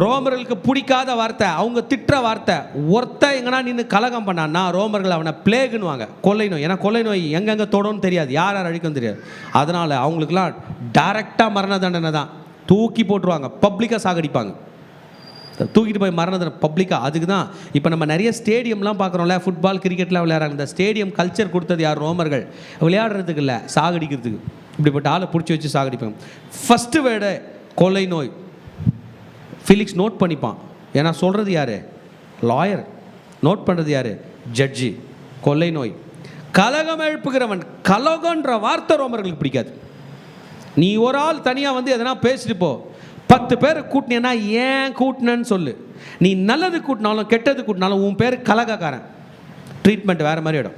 ரோமர்களுக்கு பிடிக்காத வார்த்தை, அவங்க திட்டுற வார்த்தை. ஒருத்தன் எங்கன்னா நின்று கலகம் பண்ணான்னா ரோமர்கள் அவனை பிளேகுன்னுவாங்க, கொள்ளை நோய். ஏன்னா கொள்ளை நோய் எங்கெங்கே தொடணும்னு தெரியாது, யார் யார் அழிக்கும் தெரியாது. அதனால் அவங்களுக்குலாம் டைரெக்டாக மரண தண்டனை தான். தூக்கி போட்டுருவாங்க, பப்ளிக்காக சாகடிப்பாங்க. தூக்கிட்டு போய் மரண தண்டனை பப்ளிக்காக. அதுக்கு தான் இப்போ நம்ம நிறைய ஸ்டேடியம்லாம் பார்க்குறோம்ல, ஃபுட்பால் கிரிக்கெட்லாம் விளையாடுறாங்க. இந்த ஸ்டேடியம் கல்ச்சர் கொடுத்தது யார்? ரோமர்கள். விளையாடுறதுக்கு இல்லை, சாகடிக்கிறதுக்கு. இப்படிப்பட்ட ஆளை பிடிச்சி வச்சு சாகடிப்பாங்க. ஃபஸ்ட்டு வேர்டு கொள்ளை நோய். ஃபீலிக்ஸ் நோட் பண்ணிப்பான். ஏன்னா சொல்கிறது யார்? லாயர். நோட் பண்ணுறது யார்? ஜட்ஜி. கொள்ளை நோய். கலகம் எழுப்புகிறவன். கலகன்ற வார்த்தை ரோமர்களுக்கு பிடிக்காது. நீ ஒரு ஆள் தனியாக வந்து எதனா பேசிட்டு போ, 10 பேர் கூட்டினேன்னா ஏன் கூட்டினன்னு சொல்லு. நீ நல்லது கூட்டினாலும் கெட்டது கூட்டினாலும் உன் பேர் கலகக்காரன். ட்ரீட்மெண்ட் வேறு மாதிரி இடம்.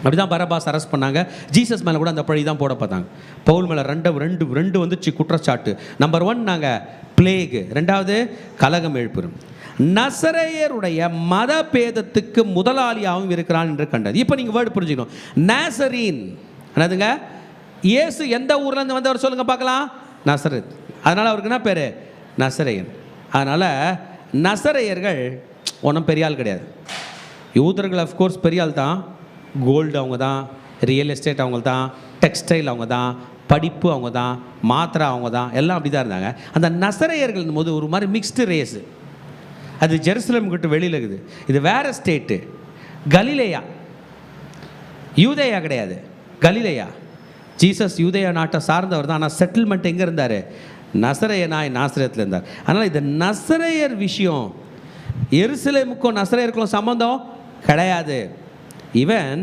அப்படி தான் பரபாஸ் அரெஸ்ட் பண்ணாங்க. ஜீசஸ் மேலே கூட அந்த பழி தான் போட பார்த்தாங்க. பவுல் மேலே ரெண்டு வந்துச்சு குற்றச்சாட்டு. நம்பர் 1 நாங்கள் பிளேகு, 2வது கலகம் எழுப்புறோம். நசரேயருடைய மத பேதத்துக்கு முதலாளியாகவும் இருக்கிறான் என்று கண்டது. இப்போ நீங்கள் வேர்டு புரிஞ்சுக்கணும். நாசரீன் என்னதுங்க? இயேசு எந்த ஊர்லேருந்து வந்தவர் சொல்லுங்கள் பார்க்கலாம்? நசரேத். அதனால் அவருக்கு என்ன பேர்? நசரேயன். அதனால் நசரேயர்கள் ஒன்றும் பெரிய ஆள் கிடையாது. யூதர்கள் அஃப்கோர்ஸ் பெரிய ஆள் தான். கோல்டு அவங்க தான், ரியல் எஸ்டேட் அவங்க தான், டெக்ஸ்டைல் அவங்க தான், படிப்பு அவங்க தான், மாத்திரை அவங்க தான், எல்லாம் அப்படி தான் இருந்தாங்க. அந்த நசரேயர்கள் போது ஒரு மாதிரி மிக்ஸ்டு ரேஸு. அது ஜெருசலேம் கிட்ட வெளியில் இருக்குது. இது வேறு ஸ்டேட்டு, கலிலேயா, யூதேயா கிடையாது, கலிலேயா. ஜீசஸ் யூதேயா நாட்டை சார்ந்தவர் தான். ஆனால் செட்டில்மெண்ட் எங்கே இருந்தார்? நசரேயனாய் நாசரேத்தில் இருந்தார். அதனால் இந்த நசரேயர் விஷயம் எருசலேமுக்கும் நசரேயருக்கும் சம்மந்தம் கிடையாது. இவன்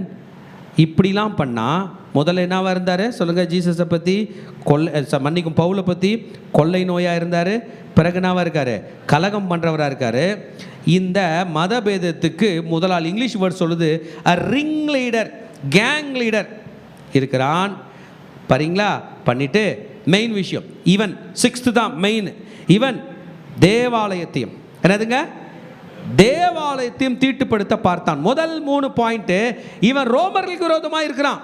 இப்படிலாம் பண்ணால் முதல்ல என்னவாக இருந்தார் சொல்லுங்கள்? ஜீசஸை பற்றி மன்னிக்கும் பவுலை பற்றி கொள்ளை நோயாக இருந்தார். பிறகு என்னவாக இருக்கார்? கலகம் பண்ணுறவராக இருக்கார். இந்த மதபேதத்துக்கு முதலால் இங்கிலீஷ் வேர்ட் சொல்லுது ரிங் லீடர், கேங் லீடர் இருக்கிறான். பாருங்களா? பண்ணிட்டு மெயின் விஷயம் இவன் 6th தான் மெயின். இவன் தேவாலயத்தையும் என்னதுங்க? தேவாலயத்தையும் தீட்டுப்படுத்த பார்த்தான். முதல் 3 பாயிண்ட் இவன் ரோமர்களுக்கு விரோதமாக இருக்கிறான்.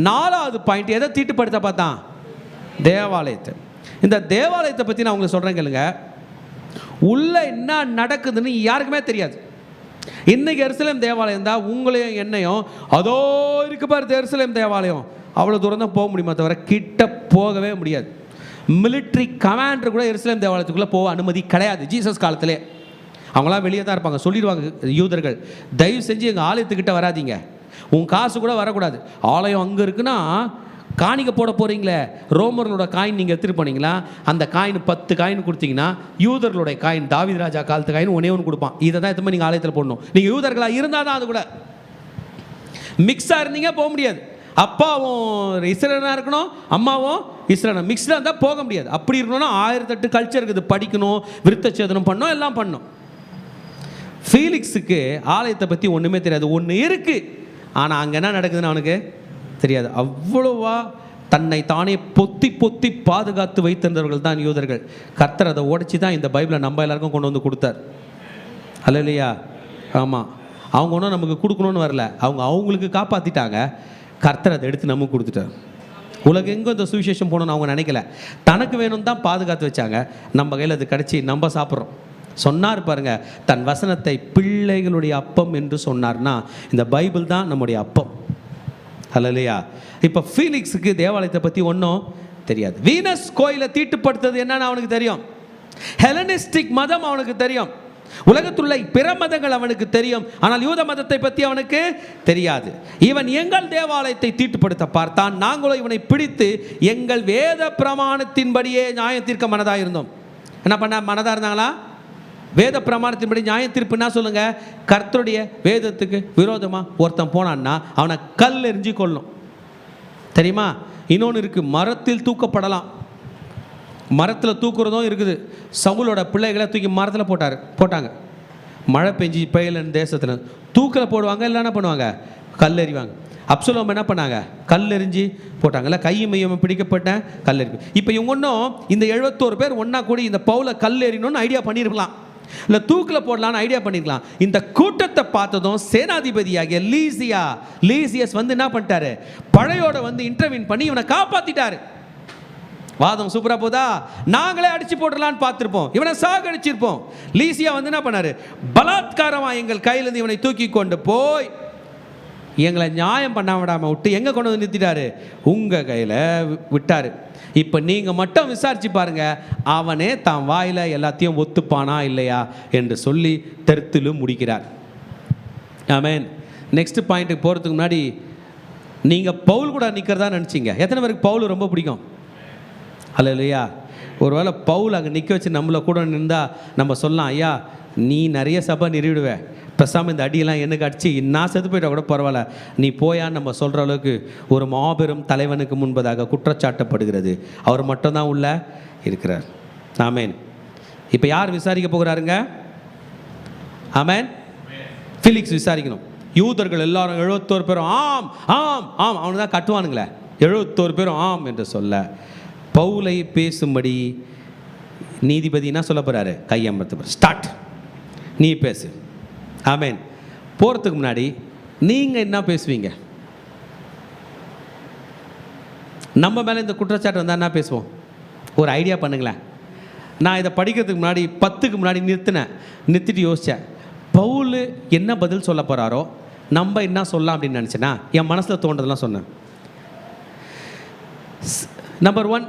4வது பாயிண்ட் எதை தீட்டுப்படுத்த பார்த்தான்? தேவாலயத்தை. இந்த தேவாலயத்தை பற்றி நான் உங்களுக்கு சொல்கிறேன் கேளுங்க. உள்ள என்ன நடக்குதுன்னு யாருக்குமே தெரியாது. இன்னைக்கு எருசலேம் தேவாலயம் தான் உங்களையும் என்னையும் அதோ இருக்கு பாரு எருசலேம் தேவாலயம், அவ்வளோ தூரம் தான் போக முடியுமா தவிர கிட்ட போகவே முடியாது. மிலிட்ரி கமாண்டர் கூட எருசலேம் தேவாலயத்துக்குள்ளே போக அனுமதி கிடையாது ஜீசஸ் காலத்திலே. அவங்களாம் வெளியே தான் இருப்பாங்க. சொல்லிடுவாங்க யூதர்கள், தயவு செஞ்சு எங்கள் ஆலயத்துக்கிட்ட வராதிங்க, உன் காசு கூட வரக்கூடாது. ஆலயம் அங்கே இருக்குன்னா காணிக்க போட போகிறீங்களே, ரோமர்களோட காயின் நீங்கள் எடுத்துகிட்டு போனீங்களா, அந்த காயின் 10 காயின் கொடுத்தீங்கன்னா யூதர்களுடைய காயின் தாவீது ராஜா காலத்து காயின் ஒன்றே ஒன்று கொடுப்பான். இதை தான் எத்தனை நீங்கள் ஆலயத்தில் போடணும். நீங்கள் யூதர்களாக இருந்தால் தான் அது கூட. மிக்ஸாக இருந்தீங்க போக முடியாது. அப்பாவும் இஸ்ரேலாக இருக்கணும், அம்மாவும் இஸ்ரேல், மிக்ஸ்டாக இருந்தால் போக முடியாது. அப்படி இருக்கணும்னா 1008 கல்ச்சர் இருக்குது. படிக்கணும், விருத்தச்சேதனம் பண்ணணும், எல்லாம் பண்ணணும். ஃபீலிக்ஸுக்கு ஆலயத்தை பற்றி ஒன்றுமே தெரியாது. ஒன்று இருக்குது, ஆனால் அங்கே என்ன நடக்குதுன்னு அவனுக்கு தெரியாது. அவ்வளோவா தன்னை தானே பொத்தி பொத்தி பாதுகாத்து வைத்திருந்தவர்கள் தான் யூதர்கள். கர்த்தர் அதை உடைச்சி தான் இந்த பைபிளை நம்ம எல்லாருக்கும் கொண்டு வந்து கொடுத்தார். அல்லையா? ஆமாம். அவங்க ஒன்றும் நமக்கு கொடுக்கணும்னு வரல, அவங்க அவங்களுக்கு காப்பாற்றிட்டாங்க. கர்த்தர் அதை எடுத்து நமக்கு கொடுத்துட்டார். உலகம் எங்கே இந்த சுவிசேஷம் போகணும்னு அவங்க நினைக்கல, தனக்கு வேணும் தான் பாதுகாத்து வச்சாங்க. நம்ம கையில் அது கிடச்சி நம்ம சாப்பிட்றோம். சொன்னார் பாருங்க, தன் வசனத்தை பிள்ளைகளுடைய அப்பம் என்று சொன்னார்னா இந்த பைபிள் தான் நம்முடைய அப்பம். அல்லையா? இப்போ ஃபீலிக்ஸுக்கு தேவாலயத்தை பற்றி ஒன்றும் தெரியாது. வீனஸ் கோயிலை தீட்டுப்படுத்துறது என்னன்னு அவனுக்கு தெரியும். ஹெலனிஸ்டிக் மதம் அவனுக்கு தெரியும். உலகத்துள்ள பிற மதங்கள் அவனுக்கு தெரியும். ஆனால் யூத மதத்தை பற்றி அவனுக்கு தெரியாது. இவன் எங்கள் தேவாலயத்தை தீட்டுப்படுத்த பார்த்தான். நாங்களும் இவனை பிடித்து எங்கள் வேத பிரமாணத்தின்படியே நியாயம் தீர்க்க மனதாக இருந்தோம். என்ன பண்ண மனதாக இருந்தாங்களா? வேத பிரமாணத்தின்படி நியாய தீர்ப்புன்னா சொல்லுங்க, கர்த்தருடைய வேதத்துக்கு விரோதமாக ஒருத்தன் போனான்னா அவனை கல் எறிஞ்சு கொள்ளணும். தெரியுமா? இன்னொன்று இருக்குது, மரத்தில் தூக்கப்படலாம். மரத்தில் தூக்குறதும் இருக்குது. சவுலோட பிள்ளைகளை தூக்கி மரத்தில் போட்டாங்க. மழை பெஞ்சி பெயலன் தேசத்தில் தூக்கில் போடுவாங்க, இல்லை என்ன பண்ணுவாங்க? கல் எறிவாங்க. அப்சலோம் என்ன பண்ணாங்க? கல் எறிஞ்சி போட்டாங்கல்ல, கையும் மையம் பிடிக்கப்பட்ட கல் எறி. இப்போ இவங்க ஒன்றும் இந்த 71 பேர் ஒன்றா கூடி இந்த பவுலை கல் எறியணும்னு ஐடியா பண்ணியிருக்கலாம், இல்லை தூக்கில் போடலான்னு ஐடியா பண்ணிருக்கலாம். இந்த கூட்டத்தை பார்த்ததும் சேனாதிபதியாகிய லீசியஸ் வந்து என்ன பண்ணிட்டாரு? பழையோட வந்து இன்டர்வியூன் பண்ணி இவனை காப்பாத்திட்டாரு. வாதம் சூப்பரா போதா? நாங்களே அடிச்சு போடலான்னு பார்த்துருப்போம், இவனை சாகடிச்சிருப்போம். லீசியா வந்து என்ன பண்ணாரு? பலாத்காரமா எங்கள் கையிலிருந்து இவனை தூக்கி கொண்டு போய் எங்களை நியாயம் பண்ண விடாம விட்டு எங்க கொண்டு வந்து நிறுத்திட்டாரு? உங்க கையில விட்டாரு. இப்போ நீங்கள் மட்டும் விசாரிச்சு பாருங்க, அவனே தான் வாயில் எல்லாத்தையும் ஒத்துப்பானா இல்லையா என்று சொல்லி தெருத்திலும் முடிக்கிறார். ஆமென். நெக்ஸ்ட் பாயிண்ட்டுக்கு போகிறதுக்கு முன்னாடி, நீங்கள் பவுல் கூட நிற்கிறதா நினச்சிங்க. எத்தனை பேருக்கு பவுல் ரொம்ப பிடிக்கும்? அல்லையா? ஒருவேளை பவுல் அங்கே நிற்க வச்சு நம்மளை கூட நின்றால் நம்ம சொல்லலாம், ஐயா நீ நிறைய சபை நிறுவிடுவேன், பேசாமல் இந்த அடியெல்லாம் எனக்கு அடிச்சு நான் செத்து போயிட்டா கூட பரவாயில்ல, நீ போயான்னு நம்ம சொல்கிற அளவுக்கு ஒரு மாபெரும் தலைவனுக்கு முன்பதாக குற்றச்சாட்டப்படுகிறது. அவர் மட்டும்தான் உள்ள இருக்கிறார். ஆமேன். இப்போ யார் விசாரிக்க போகிறாருங்க? ஆமேன். ஃபீலிக்ஸ் விசாரிக்கணும். யூதர்கள் எல்லாரும் 71 பேரும் ஆம் ஆம் ஆம் அவனு தான் கட்டுவானுங்களே. 71 பேரும் ஆம் என்று சொல்ல பவுலை பேசும்படி நீதிபதி என்ன சொல்ல போகிறாரு? கையமர்த்த ஸ்டார்ட், நீ பேசு. ஆமேன். போகிறதுக்கு முன்னாடி நீங்கள் என்ன பேசுவீங்க? நம்ம மேலே இந்த குற்றச்சாட்டு வந்தால் என்ன பேசுவோம்? ஒரு ஐடியா பண்ணுங்களேன். நான் இதை படிக்கிறதுக்கு முன்னாடி 10க்கு முன்னாடி நிறுத்திட்டு யோசித்தேன், பவுல் என்ன பதில் சொல்ல போகிறாரோ, நம்ம என்ன சொல்லலாம் அப்படின்னு நினச்சேன்னா, என் மனசில் தோன்றதெல்லாம் சொன்னேன். நம்பர் 1,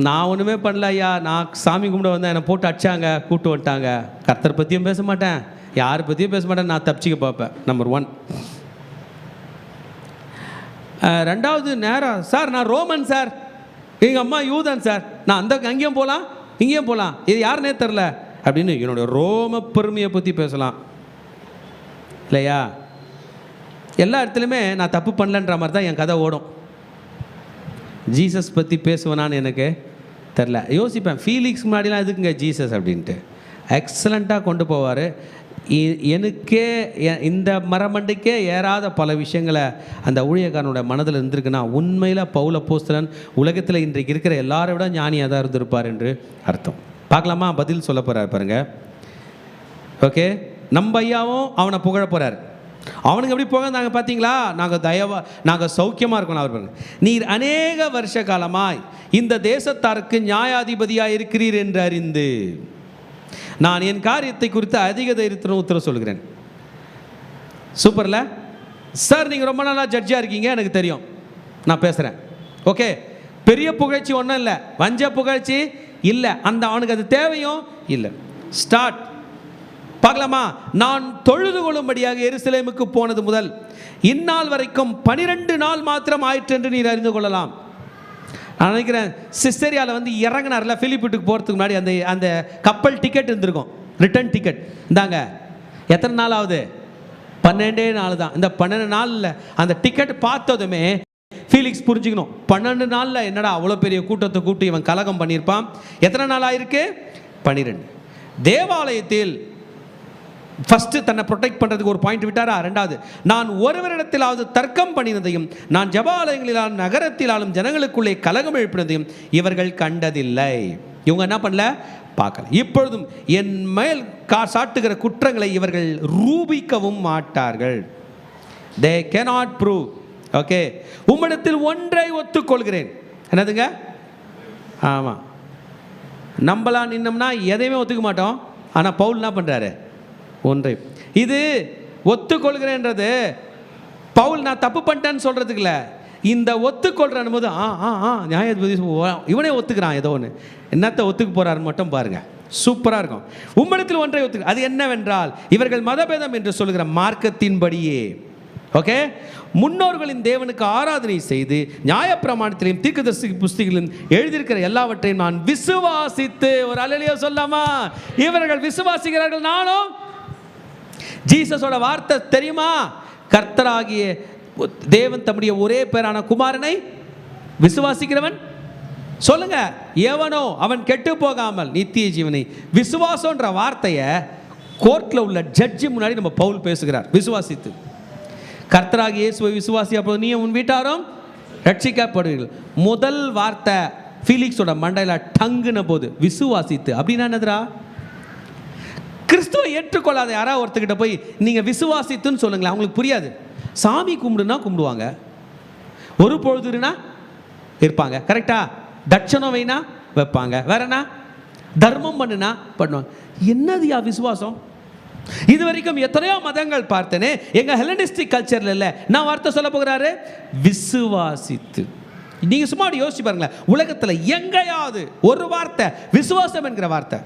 நான் ஒன்றுமே பண்ணல ஐயா, நான் சாமி கும்பிட வந்தேன், என்னை போட்டு அடிச்சாங்க, கூப்பிட்டு வந்துட்டாங்க. கர்த்தர் பற்றியும் பேச மாட்டேன், யார் பற்றியும் பேச மாட்டேன், நான் தப்பிச்சிக்க பார்ப்பேன். நம்பர் 1. 2வது நேரம், சார் நான் ரோமன் சார், எங்கள் அம்மா யூதன் சார், நான் அங்கேயும் போகலாம் இங்கேயும் போகலாம், இது யாருன்னே தெரில அப்படின்னு என்னுடைய ரோம பெருமையை பற்றி பேசலாம் இல்லையா? எல்லா இடத்துலையுமே நான் தப்பு பண்ணலன்ற மாதிரி தான் என் கதை ஓடும். ஜீசஸ் பற்றி பேசுவேனான்னு எனக்கு தெரில. யோசிப்பேன், ஃபீலிக்ஸ் முன்னாடிலாம் எதுக்குங்க ஜீசஸ் அப்படின்ட்டு. எக்ஸலண்ட்டாக கொண்டு போவார். எனக்கே இந்த மரமண்டைக்கே ஏறாத பல விஷயங்களை அந்த ஊழியக்காரனோட மனதில் இருந்திருக்குன்னா, உண்மையில் பவுல் அப்போஸ்தலன் உலகத்தில் இன்றைக்கு இருக்கிற எல்லாரை விட ஞானியாக தான் இருந்திருப்பார் என்று அர்த்தம். பார்க்கலாமா? பதில் சொல்ல போகிறார் பாருங்க. ஓகே, நம்ம ஐயாவும் அவனை புகழ போகிறார். அவனுக்கு எப்படி போக நாங்கள் பார்த்தீங்களா, நாங்கள் சௌக்கியமாக இருக்கணும். அவர் பாருங்க, நீர் அநேக வருஷ காலமாய் இந்த தேசத்தாருக்கு நியாயாதிபதியாக இருக்கிறீர் என்று அறிந்து நான் என் காரியத்தை குறித்து அதிக தைரியத்துடன் உத்தரவு சொல்கிறேன். சூப்பர்ல சார், நீங்கள் ரொம்ப நாளாக ஜட்ஜாக இருக்கீங்க, எனக்கு தெரியும், நான் பேசுகிறேன். ஓகே, பெரிய புகழ்ச்சி ஒன்றும் இல்லை, வஞ்ச புகழ்ச்சி இல்லை, அவனுக்கு அது தேவையும் இல்லை. ஸ்டார்ட் பார்க்கலாமா? நான் தொழுது கொள்ளும்படியாக எருசலேமுக்கு போனது முதல் இந்நாள் வரைக்கும் 12 நாள் மாத்திரம் ஆயிற்று என்று நீர் அறிந்து கொள்ளலாம். நான் நினைக்கிறேன் சிஸ்டரியாவில் இறங்கினார்ல, பிலிப்பிட்டுக்கு போகிறதுக்கு முன்னாடி அந்த கப்பல் டிக்கெட் இருந்திருக்கும், ரிட்டர்ன் டிக்கெட். இந்தாங்க, எத்தனை நாள் ஆகுது? 12 நாள் தான். இந்த 12 நாளில் அந்த டிக்கெட் பார்த்ததுமே ஃபீலிக்ஸ் புரிஞ்சுக்கணும், 12 நாளில் என்னடா அவ்வளோ பெரிய கூட்டத்தை கூட்டி இவன் கலகம் பண்ணியிருப்பான். எத்தனை நாள் ஆயிருக்கு? 12. தேவாலயத்தில் ஃபஸ்ட்டு தன்னை ப்ரொடெக்ட் பண்ணுறதுக்கு ஒரு பாயிண்ட் விட்டாரா? 2வது, நான் ஒருவரிடத்திலாவது தர்க்கம் பண்ணினதையும் நான் ஜபாலயங்களிலாலும் நகரத்திலாலும் ஜனங்களுக்குள்ளே கலகம் எழுப்பினதையும் இவர்கள் கண்டதில்லை. இவங்க என்ன பண்ணல? பார்க்கல. இப்பொழுதும் என் மேல் சாட்டுகிற குற்றங்களை இவர்கள் ரூபிக்கவும் மாட்டார்கள். they cannot prove. ஓகே, உம்மிடத்தில் ஒன்றை ஒத்துக்கொள்கிறேன். என்னதுங்க? ஆமாம், நம்மளாம் நின்னோம்னா எதையுமே ஒத்துக்க மாட்டோம். ஆனால் பவுல் என்ன பண்ணுறாரு? ஒன்றை. இது ஒத்துக்கொள்கிறேன்றது பவுல் நான் தப்பு பண்ணிட்டேன்னு சொல்கிறதுக்கு இல்லை, இந்த ஒத்துக்கொள்கிறான் போது நியாயாதிபதி இவனே ஒத்துக்கிறான் ஏதோ ஒன்று, என்னத்தை ஒத்துக்க போகிறாருன்னு மட்டும் பாருங்கள், சூப்பராக இருக்கும். உம்மிடத்தில் ஒன்றை ஒத்துக்க, அது என்னவென்றால் இவர்கள் மதபேதம் என்று சொல்லுகிற மார்க்கத்தின்படியே, ஓகே, முன்னோர்களின் தேவனுக்கு ஆராதனை செய்து நியாயப்பிரமாணத்திலையும் தீர்க்கதரிசி புஸ்தகங்களிலும் எழுதியிருக்கிற எல்லாவற்றையும் நான் விசுவாசித்து, ஒரு அல்லேலூயா சொல்லாமா? இவர்கள் விசுவாசிக்கிறார்கள், நானும். ஜீசஸோட வார்த்தை தெரியுமா? கர்த்தராகிய தேவன் தம்முடைய ஒரே பேரான குமாரனை விசுவாசிக்கிறவன், சொல்லுங்க, எவனோ அவன் கெட்டு போகாமல் நித்திய ஜீவனை. விசுவாசம்ன்ற வார்த்தையை கோர்ட்டில் உள்ள ஜட்ஜி முன்னாடி நம்ம பவுல் பேசுகிறார். விசுவாசித்து கர்த்தராகிய இயேசுவை விசுவாசி, அப்போ நீ உன் வீட்டாரும் ரட்சிக்கப்படுவீர்கள். முதல் வார்த்தை ஃபீலிக்ஸோட மண்டையில் டங்குன போது விசுவாசித்து அப்படின்னா என்னதுரா? கிறிஸ்துவை ஏற்றுக்கொள்ளாத யாராவது ஒருத்தர்கிட்ட போய் நீங்கள் விசுவாசித்துன்னு சொல்லுங்களேன், அவங்களுக்கு புரியாது. சாமி கும்பிடுனா கும்பிடுவாங்க, ஒரு பொழுதுனா இருப்பாங்க, கரெக்டா? தட்சணம் வைனா வைப்பாங்க, வேறனா தர்மம் பண்ணுனா பண்ணுவாங்க. என்னதுயா விசுவாசம்? இது வரைக்கும் எத்தனையோ மதங்கள் பார்த்தனே, எங்க ஹெலனிஸ்டிக் கல்ச்சர்ல இல்லை. நான் வார்த்தை சொல்ல போகிறாரு, விசுவாசித்து. நீங்க சும்மா யோசிச்சு பாருங்களேன், உலகத்தில் எங்கேயாவது ஒரு வார்த்தை விசுவாசம் என்கிற வார்த்தை,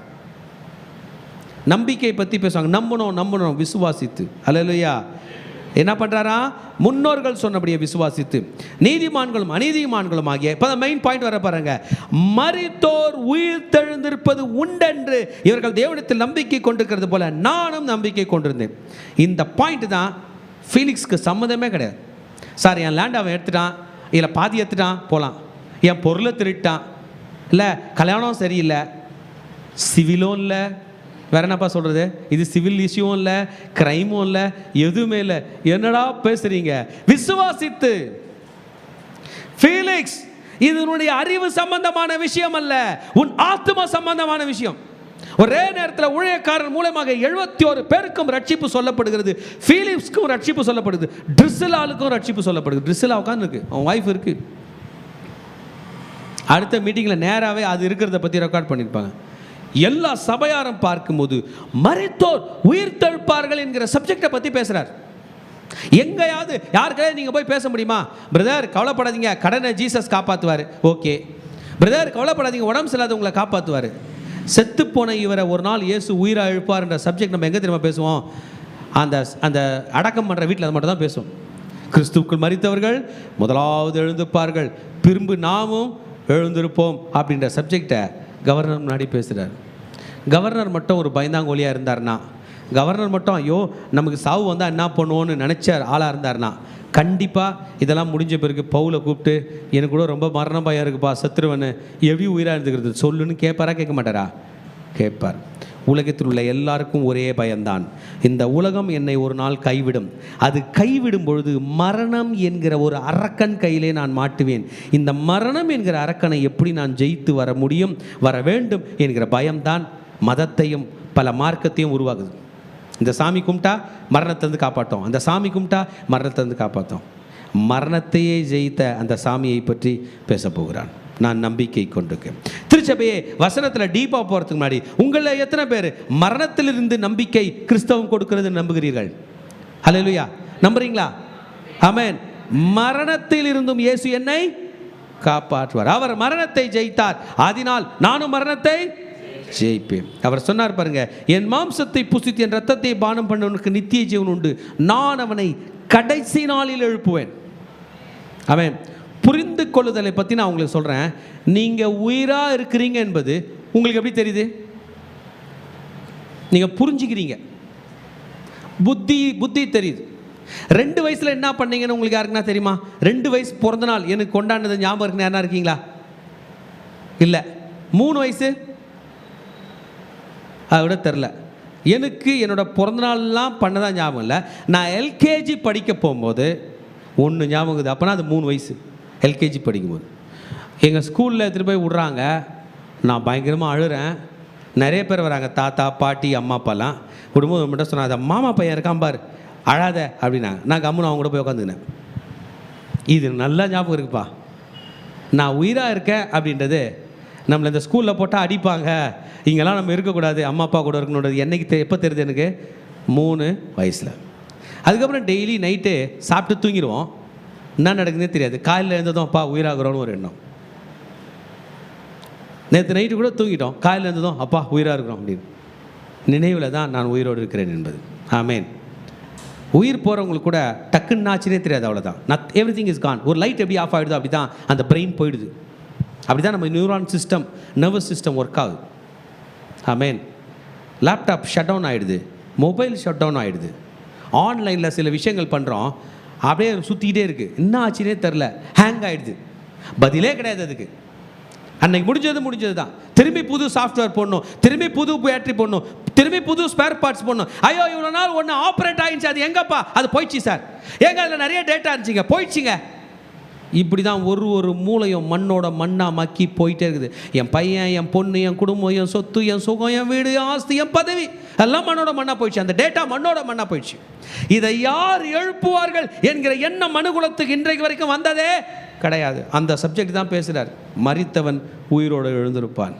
நம்பிக்கை பற்றி பேசுவாங்க, நம்பணும் விசுவாசித்து. அல்லேலூயா. என்ன பண்ணுறாரா? முன்னோர்கள் சொன்னபடியே விசுவாசித்து நீதிமான்களும் அநீதிமான்களும் ஆகிய, இப்போ மெயின் பாயிண்ட் வர பாருங்க, மரித்தோர் உயிர் தெழுந்திருப்பது உண்டென்று இவர்கள் தேவனிடத்தில் நம்பிக்கை கொண்டிருக்கிறது போல நானும் நம்பிக்கை கொண்டிருந்தேன். இந்த பாயிண்ட் தான் ஃபீலிக்ஸ்க்கு சம்மந்தமே கிடையாது. சார், என் லேண்ட் அவன் எடுத்துட்டான், இல்லை பாதி எடுத்துட்டான் போகலாம், என் பொருளை திருட்டான், இல்லை கல்யாணம் சரியில்லை, சிவிலும் இல்லை, வேற என்னப்பா சொல்கிறது? இது சிவில் இஷ்யூவும் இல்லை, கிரைமும் இல்லை, எதுவுமே இல்லை. என்னடா பேசுறீங்க? விசுவாசித்து. ஃபீலிக்ஸ், இது உன்னுடைய அறிவு சம்பந்தமான விஷயம் அல்ல, உன் ஆத்ம சம்பந்தமான விஷயம். ஒரே நேரத்தில் ஊழியக்காரன் மூலமாக 71 பேருக்கும் ரட்சிப்பு சொல்லப்படுகிறது. ஃபீலிக்ஸ்க்கும் ரட்சிப்பு சொல்லப்படுது, ட்ரிசிலாவுக்கும் ரட்சிப்பு சொல்லப்படுது. ட்ரிசிலா உட்காந்து இருக்கு, அவன் வைஃப் இருக்கு, அடுத்த மீட்டிங்கில் நேராகவே அது இருக்கிறத பற்றி ரெக்கார்ட் பண்ணியிருப்பாங்க. எல்லா சபையாரும் பார்க்கும்போது மரித்தோர் உயிர் தெழுப்பார்கள் என்கிற சப்ஜெக்டை பற்றி பேசுகிறார். எங்கேயாவது யாருக்கே நீங்கள் போய் பேச முடியுமா? பிரதர் கவலைப்படாதீங்க, கடனை ஜீசஸ் காப்பாற்றுவார். ஓகே பிரதர் கவலைப்படாதீங்க, உடம்பு சரியில்லாத உங்களை காப்பாற்றுவார். செத்து போன இவரை ஒரு நாள் இயேசு உயிராக எழுப்பார் என்ற சப்ஜெக்ட் நம்ம எங்கே தெரியுமா பேசுவோம்? அந்த அந்த அடக்கம் பண்ணுற வீட்டில் அது மட்டும் தான் பேசுவோம். கிறிஸ்துவுக்குள் மரித்தவர்கள் முதலாவது எழுந்திருப்பார்கள், பின்பு நாமும் எழுந்திருப்போம் அப்படின்ற சப்ஜெக்டை கவர்னர் முன்னாடி பேசுகிறார். கவர்னர் மட்டும் ஒரு பயந்தாங்கோலியாக இருந்தார்னா, கவர்னர் மட்டும் ஐயோ நமக்கு சாவு வந்தால் என்ன பண்ணுவோன்னு நினச்ச ஆளாக இருந்தார்னா, கண்டிப்பாக இதெல்லாம் முடிஞ்ச பிறகு பவுலை கூப்பிட்டு எனக்கு கூட ரொம்ப மரண பயம் இருக்குப்பா, சத்துருவன்னு, எப்படி உயிராக இருந்துக்கிறது சொல்லுன்னு கேட்பாரா? கேட்க மாட்டாரா? கேட்பார். உலகத்தில் உள்ள எல்லாருக்கும் ஒரே பயம்தான், இந்த உலகம் என்னை ஒரு நாள் கைவிடும். அது கைவிடும் பொழுது மரணம் என்கிற ஒரு அரக்கன் கையிலே நான் மாட்டுவேன். இந்த மரணம் என்கிற அரக்கனை எப்படி நான் ஜெயித்து வர முடியும், வர வேண்டும் என்கிற பயம்தான் மதத்தையும் பல மார்க்கத்தையும் உருவாகுது. இந்த சாமி கும்பிட்டா மரணத்திலிருந்து காப்பாற்றோம், அந்த சாமி கும்பிட்டா மரணத்திலிருந்து காப்பாற்றோம். மரணத்தையே ஜெயித்த அந்த சாமியை பற்றி பேச போகிறான். நான் நம்பிக்கை கொண்டிருக்கேன். திருச்சபையே வசனத்தில் டீப்பாக போகிறதுக்கு முன்னாடி உங்களில் எத்தனை பேர் மரணத்திலிருந்து நம்பிக்கை கிறிஸ்தவம் கொடுக்கிறது நம்புகிறீர்கள்? ஹல்லேலூயா, நம்புறீங்களா? ஆமென். மரணத்தில் இருந்தும் இயேசு என்னை காப்பாற்றுவார். அவர் மரணத்தை ஜெயித்தார், அதனால் நானும் மரணத்தை ஜெயிப்பேன். அவர் சொன்னார் பாருங்க, என் மாம்சத்தை புசித்து என் ரத்தத்தை பானம் பண்ணவனுக்கு நித்திய ஜீவன் உண்டு, நான் அவனை கடைசி நாளில் எழுப்புவேன். ஆமென். புரிந்து கொள்ளுதலை பற்றி நான் உங்களுக்கு சொல்கிறேன். நீங்கள் உயிராக இருக்கிறீங்க என்பது உங்களுக்கு எப்படி தெரியுது? நீங்கள் புரிஞ்சுக்கிறீங்க, புத்தி தெரியுது. 2 வயசில் என்ன பண்ணீங்கன்னு உங்களுக்கு யாருக்குன்னா தெரியுமா? 2 வயசு பிறந்த நாள் எனக்கு கொண்டாடினது ஞாபகம் இருக்குன்னு யாரா இருக்கீங்களா? இல்லை. 3 வயசு அதை விட தெரில. எனக்கு என்னோட பிறந்தநாள்லாம் பண்ணதான் ஞாபகம் இல்லை. நான் எல்கேஜி படிக்க போகும்போது ஒன்று ஞாபகம் இருக்குது. அப்போனா அது 3 வயசு. எல்கேஜி படிக்கும்போது எங்கள் ஸ்கூலில் எடுத்துகிட்டு போய் விட்றாங்க. நான் பயங்கரமாக அழுகிறேன். நிறைய பேர் வராங்க, தாத்தா பாட்டி அம்மா அப்பாலாம். விடும்போது மட்டும் சொன்னாங்க, அதை மாமா பையன் இருக்கான் பார், அழாத அப்படின்னாங்க. நான் கம்முன்னு அவங்க கூட போய் உட்காந்துக்கினேன். இது நல்லா ஞாபகம் இருக்குப்பா. நான் உயிராக இருக்கேன் அப்படின்றது நம்மளை இந்த ஸ்கூலில் போட்டால் அடிப்பாங்க, இங்கெல்லாம் நம்ம இருக்கக்கூடாது, அம்மா அப்பா கூட இருக்கணுன்றது என்னைக்கு எப்போ தெரியுது எனக்கு? 3 வயசில். அதுக்கப்புறம் டெய்லி நைட்டு சாப்பிட்டு தூங்கிடுவோம், என்ன நடக்குதுன்னே தெரியாது. காலையில் இருந்ததும் அப்பா உயிராகிறோன்னு ஒரு எண்ணம். நேற்று நைட்டு கூட தூங்கிட்டோம், காலையில் இருந்ததும் அப்பா உயிராக இருக்கிறோம் அப்படின்னு நினைவில் தான் நான் உயிரோடு இருக்கிறேன் என்பது. ஆமேன். உயிர் போகிறவங்களுக்கு கூட டக்குன்னு ஆச்சுன்னே தெரியாது, அவ்வளோதான். Every thing is gone. ஒரு லைட் எப்படி ஆஃப் ஆகிடுதோ அப்படி தான் அந்த பிரெயின் போயிடுது. அப்படி தான் நம்ம neuron system, nervous system work ஆகுது. ஆமேன். லேப்டாப் ஷட் டவுன் ஆகிடுது, மொபைல் ஷட் டவுன் ஆகிடுது, ஆன்லைனில் சில விஷயங்கள் பண்ணுறோம், அப்படியே சுற்றிக்கிட்டே இருக்குது, என்ன ஆச்சுன்னே தெரில, ஹேங் ஆகிடுது, பதிலே கிடையாது அதுக்கு. அன்னைக்கு முடிஞ்சது தான். திரும்பி புது சாஃப்ட்வேர் போடணும், திரும்பி புது பேட்டரி போடணும், திரும்பி புது ஸ்பேர் பார்ட்ஸ் போடணும். ஐயோ இவ்வளோ நாள் ஒன்று ஆப்ரேட் ஆகிடுச்சு, அது எங்கப்பா? அது போயிடுச்சு சார். ஏங்க அதில் நிறைய டேட்டா இருந்துச்சுங்க, போயிடுச்சுங்க. இப்படி தான் ஒரு மூளையும் மண்ணோட மண்ணாக மக்கி போயிட்டே இருக்குது. என் பையன், என் பொண்ணு, என் குடும்பம், என் சொத்து, என் சுகம், என் வீடு, என் ஆஸ்தி, என் பதவி எல்லாம் மண்ணோட மண்ணாக போயிடுச்சு. அந்த டேட்டா மண்ணோட மண்ணாக போயிடுச்சு. இதை யார் எழுப்புவார்கள் என்கிற எண்ணம் மனுகுலத்துக்கு இன்றைக்கு வரைக்கும் வந்ததே கிடையாது. அந்த சப்ஜெக்ட் தான் பேசுகிறார். மரித்தவன் உயிரோடு எழுந்திருப்பான்.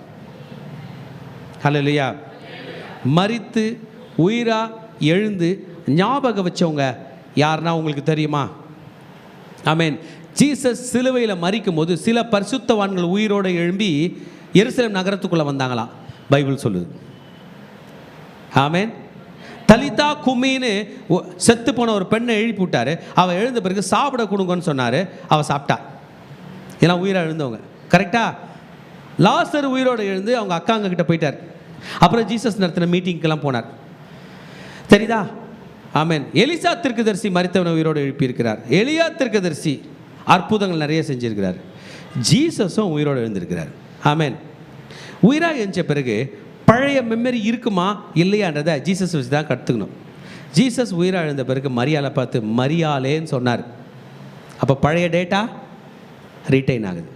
ஹல்லேலூயா. மரித்து உயிரா எழுந்து ஞாபகம் வச்சவங்க யாருன்னா உங்களுக்கு தெரியுமா? ஆமேன். ஜீசஸ் சிலுவையில் மரிக்கும் போது சில பரிசுத்தவான்கள் உயிரோடு எழும்பி எருசலேம் நகரத்துக்குள்ளே வந்தாங்களாம், பைபிள் சொல்லுது. ஆமேன். தலிதா குமின்னு செத்து போன ஒரு பெண்ணை எழுப்பி விட்டார். அவள் எழுந்த பிறகு சாப்பிட கொடுங்கன்னு சொன்னார், அவள் சாப்பிட்டா. இதெல்லாம் உயிராக எழுந்தவங்க, கரெக்டாக. லாசர் உயிரோடு எழுந்து அவங்க அக்காங்க கிட்ட போயிட்டார். அப்புறம் ஜீசஸ் நடத்தின மீட்டிங்க்கெல்லாம் போனார், தெரியுதா? ஆமேன். எலிசா தீர்க்கதரிசி மரித்தவனை உயிரோடு எழுப்பியிருக்கிறார். எலியா தீர்க்கதரிசி அற்புதங்கள் நிறைய செஞ்சிருக்கிறார். ஜீசஸும் உயிரோடு எழுந்திருக்கிறார். ஆமேன். உயிராக எழுந்த பிறகு பழைய மெமரி இருக்குமா இல்லையான்றதை ஜீசஸ் வச்சு தான் கற்றுக்கணும். ஜீசஸ் உயிராக எழுந்த பிறகு மரியாதை பார்த்து மரியாளேன்னு சொன்னார். அப்போ பழைய டேட்டா ரீட்டைன் ஆகுது.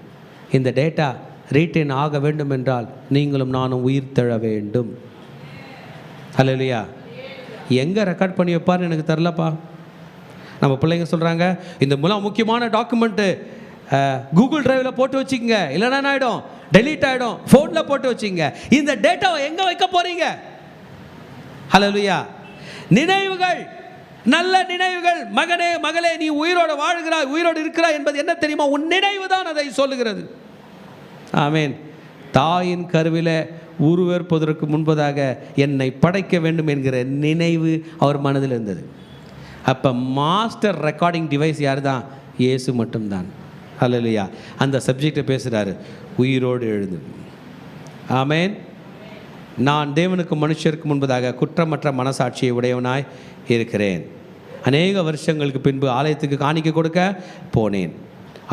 இந்த டேட்டா ரீட்டைன் ஆக வேண்டும் என்றால் நீங்களும் நானும் உயிர் தழ வேண்டும். ஹல்லேலூயா. எங்கே ரெக்கார்ட் பண்ணி வைப்பார்னு எனக்கு தெரிலப்பா. நம்ம பிள்ளைங்க சொல்கிறாங்க, இந்த மூலம் முக்கியமான டாக்குமெண்ட்டு கூகுள் டிரைவில் போட்டு வச்சுக்கோங்க, இல்லைனா என்ன ஆகிடும், டெலீட் ஆகிடும். ஃபோனில் போட்டு வச்சுங்க. இந்த டேட்டாவை எங்கே வைக்க போகிறீங்க? ஹல்லேலூயா. நினைவுகள், நல்ல நினைவுகள். மகனே மகளே, நீ உயிரோடு வாழ்கிறாய், உயிரோடு இருக்கிறாய் என்பது என்ன தெரியுமா? உன் நினைவு தான் அதை சொல்லுகிறது. ஆமேன். தாயின் கருவில உருவேற்பதற்கு முன்பதாக என்னை படைக்க வேண்டும் என்கிற நினைவு அவர் மனதில் இருந்தது. அப்போ மாஸ்டர் ரெக்கார்டிங் டிவைஸ் யார் தான்? இயேசு மட்டும்தான். ஹல்லேலூயா. அந்த சப்ஜெக்டை பேசுகிறாரு, உயிரோடு எழுந்து. ஆமேன். நான் தேவனுக்கு மனுஷருக்கு முன்பதாக குற்றமற்ற மனசாட்சியை உடையவனாய் இருக்கிறேன். அநேக வருஷங்களுக்கு பின்பு ஆலயத்துக்கு காணிக்க கொடுக்க போனேன்.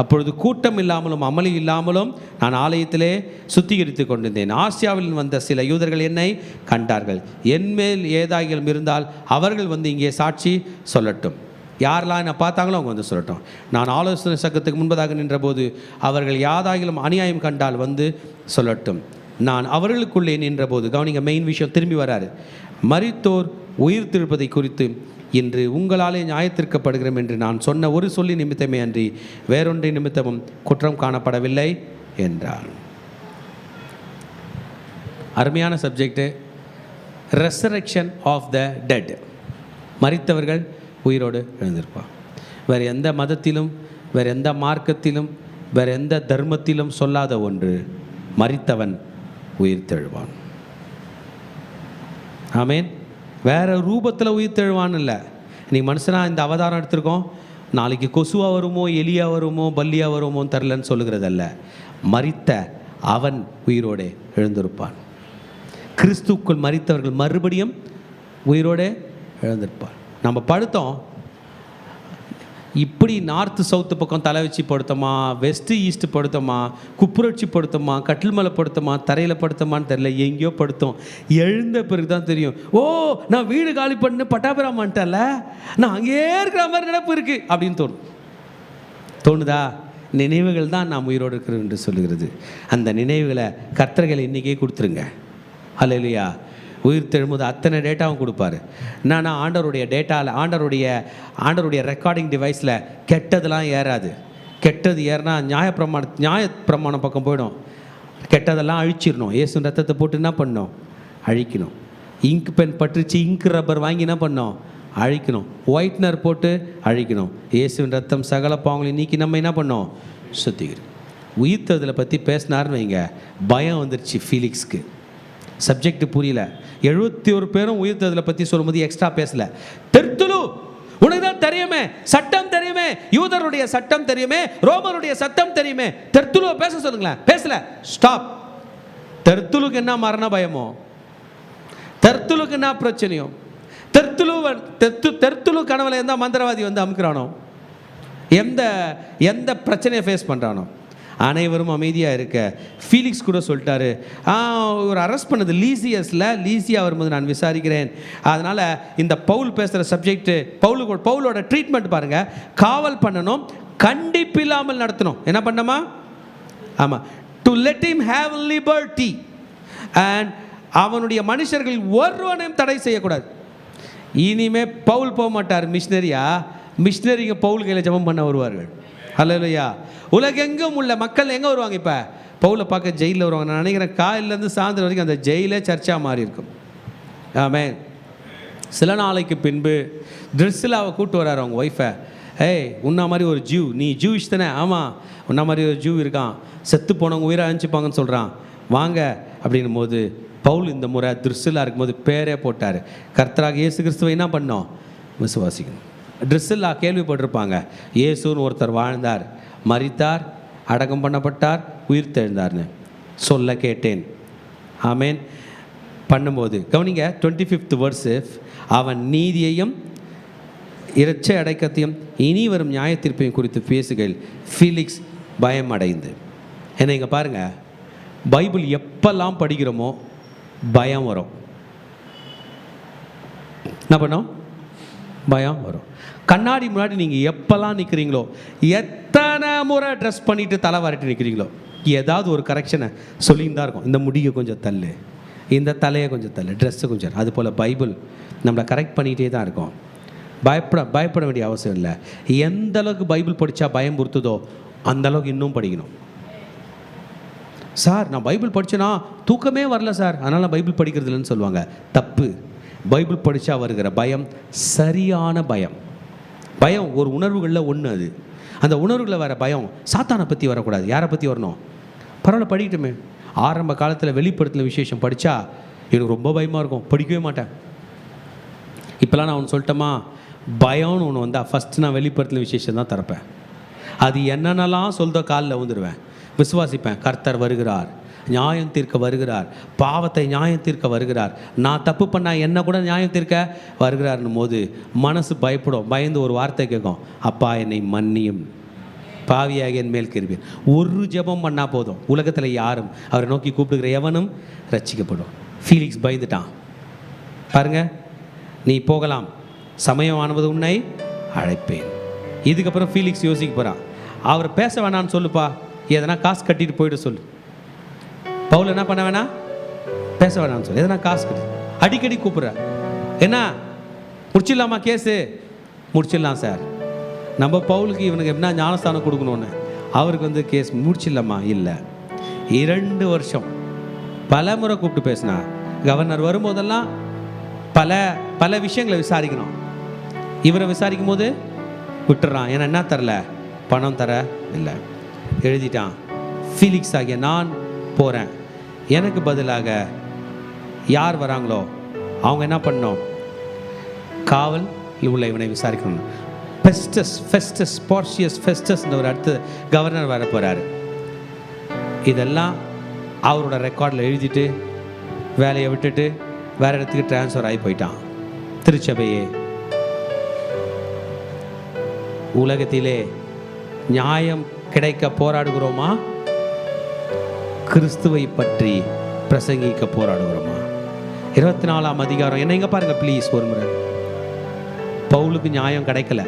அப்பொழுது கூட்டம் இல்லாமலும் அமளி இல்லாமலும் நான் ஆலயத்திலே சுத்திகரித்து கொண்டிருந்தேன். ஆசியாவில் வந்த சில யூதர்கள் என்னை கண்டார்கள். என்மேல் ஏதாகிலும் இருந்தால் அவர்கள் வந்து இங்கே சாட்சி சொல்லட்டும். யாரெல்லாம் என்னை பார்த்தாங்களோ அவங்க வந்து சொல்லட்டும். நான் ஆலோசனை சங்கத்துக்கு முன்பதாக நின்றபோது அவர்கள் யாதாகிலும் அநியாயம் கண்டால் வந்து சொல்லட்டும். நான் அவர்களுக்குள்ளே நின்றபோது, கவனிங்க, மெயின் விஷயம் திரும்பி வராரு. மரித்தோர் உயிர் திருப்பதை குறித்து இன்று உங்களாலே நியாயத்திற்கப்படுகிறோம் என்று நான் சொன்ன ஒரு சொல்லி நிமித்தமே அன்றி வேறொன்றை நிமித்தமும் குற்றம் காணப்படவில்லை என்றார். அருமையான subject, resurrection of the dead. மரித்தவர்கள் உயிரோடு எழுந்திருப்பார். வேறு எந்த மதத்திலும், வேறு எந்த மார்க்கத்திலும், வேறு எந்த தர்மத்திலும் சொல்லாத ஒன்று, மரித்தவன் உயிர் தெழுவான். ஆமேன். வேறு ரூபத்தில் உயிர் தெழுவான்னு இல்லை. இன்றைக்கி மனுஷனாக இந்த அவதாரம் எடுத்திருக்கோம், நாளைக்கு கொசுவாக வருமோ, எலியாக வருமோ, பல்லியாக வருமோன்னு தெரிலன்னு சொல்லுகிறதல்ல. மரித்த அவன் உயிரோடே எழுந்திருப்பான். கிறிஸ்துக்குள் மரித்தவர்கள் மறுபடியும் உயிரோடே எழுந்திருப்பான். நம்ம படுத்தோம், இப்படி நார்த்து சவுத்து பக்கம் தலை வச்சு படுத்தோமா, வெஸ்ட்டு ஈஸ்ட்டு படுத்தோமா, குப்புரட்சி படுத்தோமா, கட்டில் மேலே படுத்தோமா, தரையில் படுத்தோமான்னு தெரில, எங்கேயோ படுத்தோம். எழுந்த பிறகு தான் தெரியும், ஓ நான் வீடு காலி பண்ணு பட்டாபிராமான்ட்டல, நான் அங்கேயே இருக்கிற மாதிரி நினைப்பு இருக்குது அப்படின்னு தோணுதா? நினைவுகள் தான் நாம் உயிரோடு இருக்கிறோம் என்று சொல்லுகிறது. அந்த நினைவுகளை கர்த்தர்களை இன்றைக்கே கொடுத்துருங்க. ஹல்லேலூயா. உயிர் தெழும்போது அத்தனை டேட்டாவும் கொடுப்பாரு. என்னன்னா ஆண்டவருடைய டேட்டாவில், ஆண்டவருடைய ரெக்கார்டிங் டிவைஸில் கெட்டதெல்லாம் ஏறாது. கெட்டது ஏறினா நியாயப்பிரமாணம் பக்கம் போயிடும். கெட்டதெல்லாம் அழிச்சிடணும். இயேசு ரத்தத்தை போட்டு என்ன பண்ணணும்? அழிக்கணும். இங்க் பென் பட்டுச்சு, இங்க் ரப்பர் வாங்கி என்ன பண்ணோம்? அழிக்கணும். ஒயிட்னர் போட்டு அழிக்கணும். இயேசுவின் ரத்தம் சகல பாவங்களையும் நீக்கி நம்ம என்ன பண்ணோம்? சுத்திக்கிறோம். உயிர்த்ததில் பற்றி பேசினார்னு வைங்க, பயம் வந்துருச்சு ஃபீலிக்ஸ்க்கு. சப்ஜெக்ட் புரியல. 71 பேரும் உயிர்த்ததில் பற்றி சொல்லும்போது எக்ஸ்ட்ரா பேசல. தெர்த்துலு, உனக்கு தான் தெரியுமே, சட்டம் தெரியுமே, யூதருடைய சட்டம் தெரியுமே, ரோமருடைய சட்டம் தெரியுமே, தெர்த்துலுவை பேச சொல்லுங்களேன். பேசல. ஸ்டாப். தெர்த்துலுக்கு என்ன மரண பயமோ, தெர்த்துலுக்கு என்ன பிரச்சனையோ, தெர்த்துலு கனவுல எந்த மந்திரவாதி வந்து அமுக்கிறானோ, எந்த பிரச்சனையை ஃபேஸ் பண்ணுறானோ, அனைவரும் அமைதியாக இருக்க. ஃபீலிக்ஸ் கூட சொல்லிட்டாரு, ஒரு அரெஸ்ட் பண்ணது லீசியாக வரும்போது நான் விசாரிக்கிறேன். அதனால் இந்த பவுல் பேசுகிற சப்ஜெக்ட், பவுலோட ட்ரீட்மெண்ட் பாருங்கள். காவல் பண்ணணும், கண்டிப்பில்லாமல் நடத்தணும். என்ன பண்ணணுமா? ஆமாம், to let him have liberty. And அவனுடைய மனுஷர்கள் ஒருவனையும் தடை செய்யக்கூடாது. இனிமே பவுல் போக மாட்டார் மிஷினரிங்க பவுல் கையில் ஜெபம் பண்ண வருவார்கள். ஹல்லேலூயா. உலகெங்கும் உள்ள மக்கள் எங்கே வருவாங்க? இப்போ பவுலை பார்க்க ஜெயிலில் வருவாங்க. நான் நினைக்கிறேன் காலையிலேருந்து சாயந்தரம் வரைக்கும் அந்த ஜெயிலே சர்ச்சாக மாறி இருக்கும். ஆமென். சில நாளைக்கு பின்பு ட்ரெஸ்ஸில் கூப்பிட்டு வர்றாரு அவங்க ஒய்ஃபை. ஏய், உன்ன மாதிரி ஒரு ஜூ, நீ ஜூவிஷ் தானே? ஆமாம், உன்ன மாதிரி ஒரு ஜூ இருக்கான், செத்து போனவங்க உயிரை அனுப்பிச்சுப்பாங்கன்னு சொல்கிறான், வாங்க அப்படின்னும் போது பவுல் இந்த முறை ட்ரெஸ்ஸில் இருக்கும்போது பேரே போட்டார். கர்த்தராக இயேசு கிறிஸ்துவை என்ன பண்ணோம்? விசுவாசிக்கணும். ட்ரெஸ்ஸில் கேள்விப்பட்டிருப்பாங்க, இயேசுன்னு ஒருத்தர் வாழ்ந்தார், மரித்தார், அடக்கம் பண்ணப்பட்டார், உயிர் தெழுந்தார்னு சொல்ல கேட்டேன். ஆமேன். பண்ணும்போது கவனிங்க, 25th verse, அவன் நீதியையும் இறைச்சை அடக்கத்தையும் இனி வரும் நியாயத்தீர்ப்பையும் குறித்து பேசுகையில் ஃபீலிக்ஸ் பயம் அடைந்து. ஏன்னா இங்கே பாருங்கள், பைபிள் எப்பெல்லாம் படிக்கிறோமோ பயம் வரும். என்ன பண்ணோம்? பயம் வரும். கண்ணாடி முன்னாடி நீங்கள் எப்போல்லாம் நிற்கிறீங்களோ, எத்தனை முறை ட்ரெஸ் பண்ணிவிட்டு தலை வரட்டு நிற்கிறீங்களோ, ஏதாவது ஒரு கரெக்ஷனை சொல்லின்னு தான் இருக்கும். இந்த முடியை கொஞ்சம் தள்ளு, இந்த தலையை கொஞ்சம் தள்ளு, ட்ரெஸ்ஸை கொஞ்சம். அது போல் பைபிள் நம்மளை கரெக்ட் பண்ணிகிட்டே தான் இருக்கும். பயப்பட வேண்டிய அவசியம் இல்லை. எந்த அளவுக்கு பைபிள் படித்தா பயம் பொறுத்துதோ அந்த அளவுக்கு இன்னும் படிக்கணும். சார் நான் பைபிள் படித்தேனா தூக்கமே வரல சார், அதனால் நான் பைபிள் படிக்கிறது இல்லைன்னு சொல்லுவாங்க. தப்பு. பைபிள் படித்தா வருகிற பயம் சரியான பயம். பயம் ஒரு உணர்வுகளில் ஒன்று. அது அந்த உணர்வுகளில் வர பயம் சாத்தானை பற்றி வரக்கூடாது. யாரை பற்றி வரணும்? பரவாயில்ல படிக்கட்டுமே. ஆரம்ப காலத்தில் வெளிப்படுத்தின விசேஷம் படித்தா எனக்கு ரொம்ப பயமாக இருக்கும், படிக்கவே மாட்டேன். இப்போலாம் நான் ஒன்று சொல்லிட்டோமா, பயம்னு ஒன்று வந்தால் ஃபஸ்ட்டு நான் வெளிப்படுத்தின விசேஷம் தான் திறப்பேன். அது என்னென்னலாம் சொல்கிற காலில் வந்துடுவேன். விசுவாசிப்பேன். கர்த்தர் வருகிறார், நியாயம் தீர்க்க வருகிறார், பாவத்தை நியாயம் தீர்க்க வருகிறார், நான் தப்பு பண்ணால் என்ன கூட நியாயம் தீர்க்க வருகிறார்னும் போது மனசு பயப்படும். பயந்து ஒரு வார்த்தை கேட்கும், அப்பா என்னை மன்னியும், பாவியாக என் மேல் கிருபை. ஒரு ஜெபம் பண்ணால் போதும், உலகத்தில் யாரும் அவரை நோக்கி கூப்பிடுகிற எவனும் ரட்சிக்கப்படும். ஃபீலிக்ஸ் பயந்துட்டான் பாருங்க. நீ போகலாம், சமயமானது உன்னை அழைப்பேன். இதுக்கப்புறம் ஃபீலிக்ஸ் யோசிக்க போகிறான். அவர் பேச வேணான்னு சொல்லுப்பா, எதனா காசு கட்டிட்டு போயிட்டு சொல்லு. பவுல் என்ன பண்ண வேணாம், பேச வேணாம்னு சொல்லு, எதனா காசு கட்டி. அடிக்கடி கூப்பிட்ற, என்ன முடிச்சிடலாமா கேஸு? முடிச்சிடலாம் சார். நம்ம பவுலுக்கு இவனுக்கு என்ன ஞானஸ்தானம் கொடுக்கணுன்னு, அவருக்கு வந்து கேஸ் முடிச்சிடலாமா? இல்லை, 2 வருஷம் பல முறை கூப்பிட்டு பேசினா. கவர்னர் வரும்போதெல்லாம் பல விஷயங்களை விசாரிக்கணும். இவரை விசாரிக்கும் போது விட்டுறான். ஏன்னா என்ன தரல, பணம் தர இல்லை. எழுதிட்டான், ஃபீலிக்ஸ் ஆகிய நான் போகிறேன், எனக்கு பதிலாக யார் வராங்களோ அவங்க என்ன பண்ணணும், காவல் உள்ள இவனை விசாரிக்கணும். ஃபெஸ்டஸ் போர்சியஸ் ஃபெஸ்டஸ்ன்ற ஒரு அடுத்த கவர்னர் வர போகிறாரு. இதெல்லாம் அவரோட ரெக்கார்டில் எழுதிட்டு வேலையை விட்டுட்டு வேறு இடத்துக்கு டிரான்ஸ்ஃபர் ஆகி போயிட்டான். திருச்சபையே, உலகத்திலே நியாயம் கிடைக்க போராடுகிறோமா, கிறிஸ்துவை பற்றி பிரசங்கிக்க போராடுகிறோமா? 24ஆம் அதிகாரம் என்ன, இங்கே பாருங்க ப்ளீஸ் ஒரு முறை. பவுலுக்கு நியாயம் கிடைக்கல,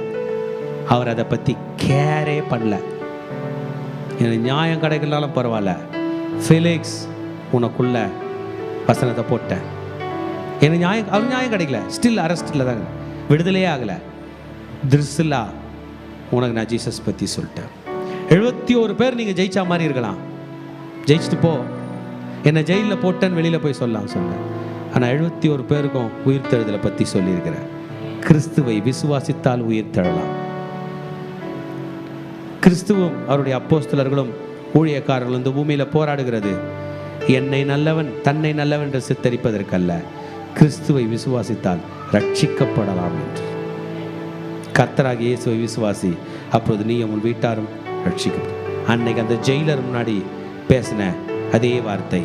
அவர் அதை பற்றி கேரே பண்ணல. எனக்கு நியாயம் கிடைக்கலாலும் பரவாயில்ல, ஃபெலிக்ஸ் உனக்குள்ள வசனத்தை போட்டேன், எனக்கு நியாயம், அவர் நியாயம் கிடைக்கல, ஸ்டில் அரெஸ்டில் தாங்க, விடுதலையே ஆகலை. திருசிலா, உனக்கு நான் ஜீசஸ் பற்றி சொல்லிட்டேன். 71 பேர் நீங்கள் ஜெயிச்சா மாதிரி இருக்கலாம், ஜெயிச்சுட்டு போ, என்னை ஜெயிலில் போட்டேன்னு வெளியில் போய் சொல்லலாம் சொன்னேன். ஆனால் 71 பேருக்கும் உயிர் தழுதலை பற்றி சொல்லியிருக்கிறேன். கிறிஸ்துவை விசுவாசித்தால் உயிர் தழலாம். கிறிஸ்துவும் அவருடைய அப்போஸ்தலர்களும் ஊழியக்காரர்களும் இந்த பூமியில் போராடுகிறது என்னை நல்லவன் தன்னை நல்லவன் என்று சித்தரிப்பதற்கல்ல, கிறிஸ்துவை விசுவாசித்தால் ரட்சிக்கப்படலாம் என்று. கர்த்தராகிய இயேசுவை விசுவாசி, அப்போது நீ உன் வீட்டாரும் ரட்சிக்கப்படும். அன்னைக்கு அந்த ஜெயிலர் முன்னாடி பேசின அதே வார்த்தை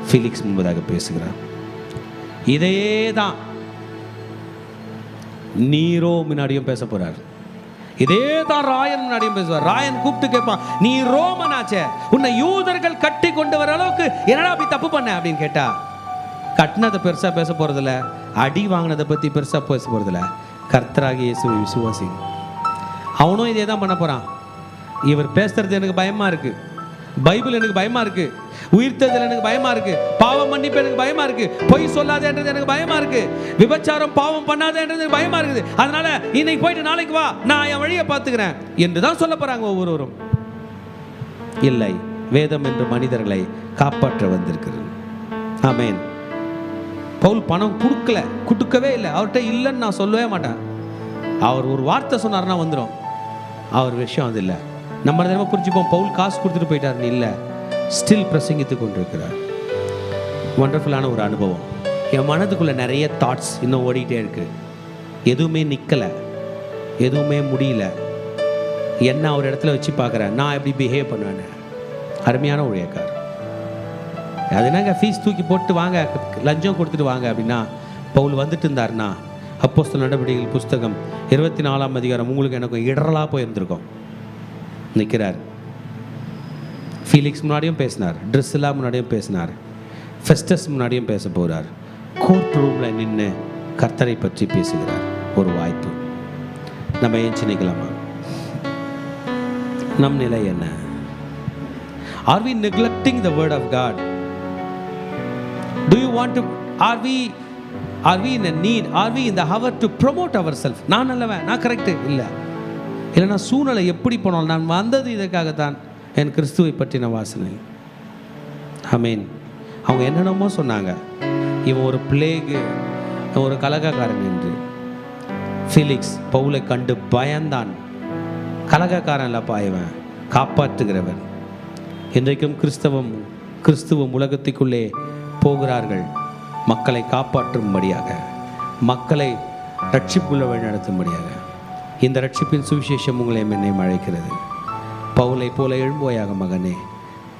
ஃபீலிக்ஸ் முன்பதாக பேசுகிறார். இதே தான் நீரோ முன்னாடியும் பேச போறார். இதே தான் ராயன் முன்னாடியும் பேசுவார். ராயன் கூப்பிட்டு கேட்பான், நீ ரோமனாச்சே, உன்னை யூதர்கள் கட்டி கொண்டு வர அளவுக்கு என்னடா அப்படி தப்பு பண்ண அப்படின்னு கேட்டா, கட்டினதை பெருசா பேச போறதில்ல, அடி வாங்கினதை பத்தி பெருசா பேச போறதில்ல. கர்த்தராகிய இயேசுவை விசுவாசி. அவனும் இதே தான் பண்ண போறான். இவர் பேசுறது எனக்கு பயமா இருக்கு, பைபிள் எனக்கு பயமா இருக்கு, உயிர்த்தெழுதல் எனக்கு பயமா இருக்கு, பாவம் மன்னிப்பு எனக்கு பயமா இருக்கு, பொய் சொல்லாதேன்றது எனக்கு பயமா இருக்கு, விபச்சாரம் பாவம் பண்ணாதேன்றது எனக்கு பயமா இருக்குது, அதனால இன்னைக்கு போயிட்டு நாளைக்கு வா, நான் என் வழியை பார்த்துக்கிறேன் என்று தான் சொல்ல போறாங்க ஒவ்வொருவரும். இல்லை, வேதம் என்று மனிதர்களை காப்பாற்ற வந்திருக்கிறது. ஆமென். பவுல் பணம் கொடுக்கவே இல்லை, அவர்கிட்ட இல்லைன்னு நான் சொல்லவே மாட்டேன். அவர் ஒரு வார்த்தை சொன்னார்னா வந்துடும். அவர் விஷயம் அது இல்லை. நம்ம தினமும் புரிஞ்சுப்போம், பவுல் காசு கொடுத்துட்டு போயிட்டாருன்னு இல்லை, ஸ்டில் பிரசங்கித்து கொண்டிருக்கிறார். ஒண்டர்ஃபுல்லான ஒரு அனுபவம். என் மனதுக்குள்ளே நிறைய தாட்ஸ் இன்னும் ஓடிக்கிட்டே இருக்கு. எதுவுமே நிற்கலை, எதுவுமே முடியல. என்ன ஒரு இடத்துல வச்சு பார்க்குறேன், நான் எப்படி பிஹேவ் பண்ணுவேன்னு. அருமையான ஊழியக்காரர். அது என்னங்க ஃபீஸ் தூக்கி போட்டு வாங்க, லஞ்சம் கொடுத்துட்டு வாங்க அப்படின்னா, பவுல் வந்துட்டு இருந்தாருன்னா அப்போஸ்தலர் நடவடிக்கைகள் புஸ்தகம் 24ஆம் அதிகாரம் உங்களுக்கு எனக்கும் இடரலாக போயிருந்திருக்கும். நிற்கிறார். ஃபீலிக்ஸ் முன்னாடியும் பேசினார், ட்ரிஸ்ஸிலா முன்னாடியும் பேசினார், ஃபெஸ்டஸ் முன்னாடியும் பேச போகிறார். கோர்ட் ரூமில் நின்று கர்த்தரை பற்றி பேசுகிறார். ஒரு வாய்ப்பு. நம்ம ஏன் சின்னிக்கலாமா? நம் நிலை என்ன? Are we neglecting the word of God? Do you want to, are we in a need, are we in the hour to promote ourselves? நான் நல்லவன், நான் கரெக்ட் இல்லை, இல்லைன்னா சூழ்நிலை எப்படி போனாலும் நான் வந்தது இதற்காகத்தான், என் கிறிஸ்துவை பற்றின வாசனை. ஆமீன். அவங்க என்னென்னமோ சொன்னாங்க, இவன் ஒரு பிளேகு, ஒரு கலகக்காரன் என்று. ஃபீலிக்ஸ் பவுலை கண்டு பயந்தான். கலகக்காரன் இல்லப்பா, இவன் காப்பாற்றுகிறவன். இன்றைக்கும் கிறிஸ்துவம் உலகத்துக்குள்ளே போகிறார்கள், மக்களை காப்பாற்றும்படியாக, மக்களை ரட்சிப்புள்ள வழி நடத்தும்படியாக. இந்த ரட்சிப்பின் சுவிசேஷம் உங்களை என்னையும் அழைக்கிறது. பவுலை போல எழும்புவாயாக மகனே,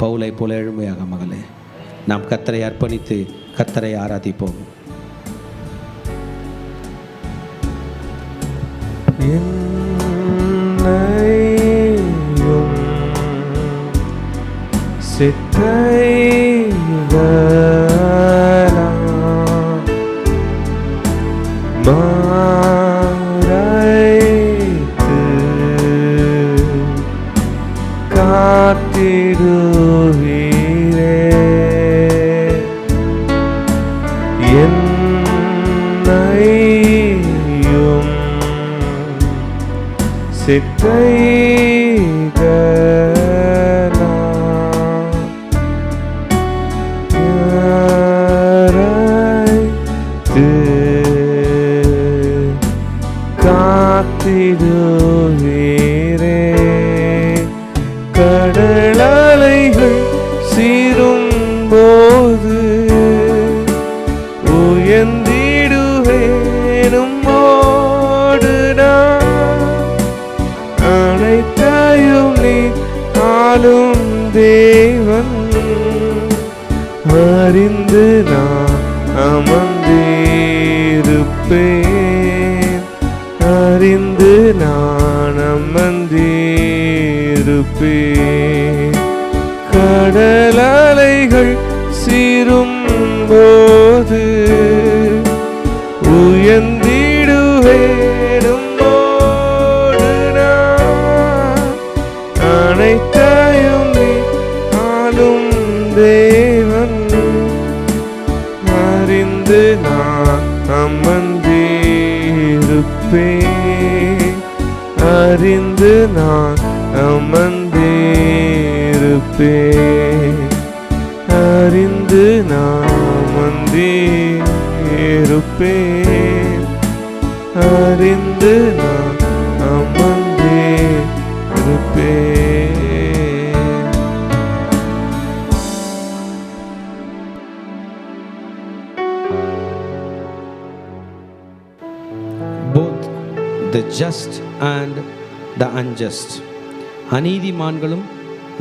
பவுலை போல எழும்புவாயாக மகளே. நாம் கர்த்தரை அர்ப்பணித்து கர்த்தரை ஆராதிப்போம். என்னையும் சித்தைகளாம் மறைத்து காத்திடுவீரே. என்னையும் சித்தைகளாம் மறைத்து காத்திடுவீரே. கடலலைகள் சீரும்போது உயர்ந்திடுவேனும் ஓடு நான். அனைத்தையும் நீ ஆளும் தேவன், அறிந்து நான் அமர்ந்திருப்பேன், அறிந்து நான் அமர்ந்திருப்பேன். கடலலைகள் சீரும்போது உயர்ந்திடுவேனும் ஓடு நான். அனைத்தையும் நீ ஆளும் தேவன், அறிந்து நான் அமர்ந்திருப்பேன், அறிந்து நான் அமர்ந்திருப்பேன், அறிந்து நான் அமர்ந்திருப்பேன், அறிந்து நான் அமர்ந்திருப்பேன். both the just and the unjust, அநீதிமான்களும்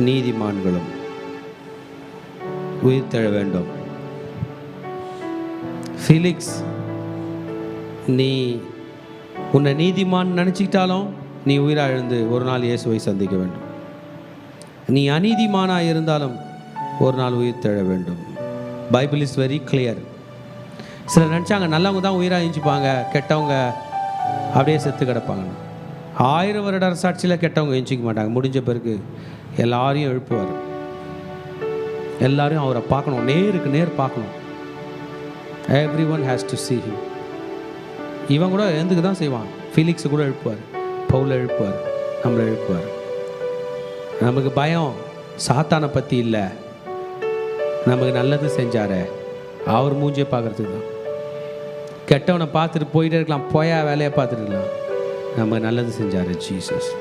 நீதிமான்களும் உயிர் தெழ வேண்டும். ஃபீலிக்ஸ், நீ உன்னை நீதிமான் நினச்சிக்கிட்டாலும் நீ உயிராக எழுந்து ஒரு நாள் இயேசுவை சந்திக்க வேண்டும். நீ அநீதிமானாக இருந்தாலும் ஒரு நாள் உயிர் தெழ வேண்டும். Bible is very clear. சிலர் நினச்சாங்க நல்லவங்க தான் உயிராக எழுந்திப்பாங்க, கெட்டவங்க அப்படியே செத்து கிடப்பாங்க. 1000 வருட அரசாட்சியில் கெட்டவங்க எழுந்திக்க மாட்டாங்க. முடிஞ்ச பிறகு எல்லாரையும் எழுப்புவார். எல்லாரையும் அவரை பார்க்கணும், நேருக்கு நேர் பார்க்கணும். everyone has to see him. இவன் கூட எழுந்துக்கு தான் செய்வான். ஃபீலிக்ஸ் கூட எழுப்புவார், பவுலை எழுப்புவார், நம்மளை எழுப்புவார். நமக்கு பயம் சாத்தானை பற்றி இல்லை, நமக்கு நல்லது செஞ்சாரே அவர் மூஞ்சியை பார்க்கறதுக்கு தான். கெட்டவனை பார்த்துட்டு போயிட்டே இருக்கலாம், போயா வேலையை பார்த்துட்டு இருக்கலாம். நமக்கு நல்லது செஞ்சார் ஜீசஸ்.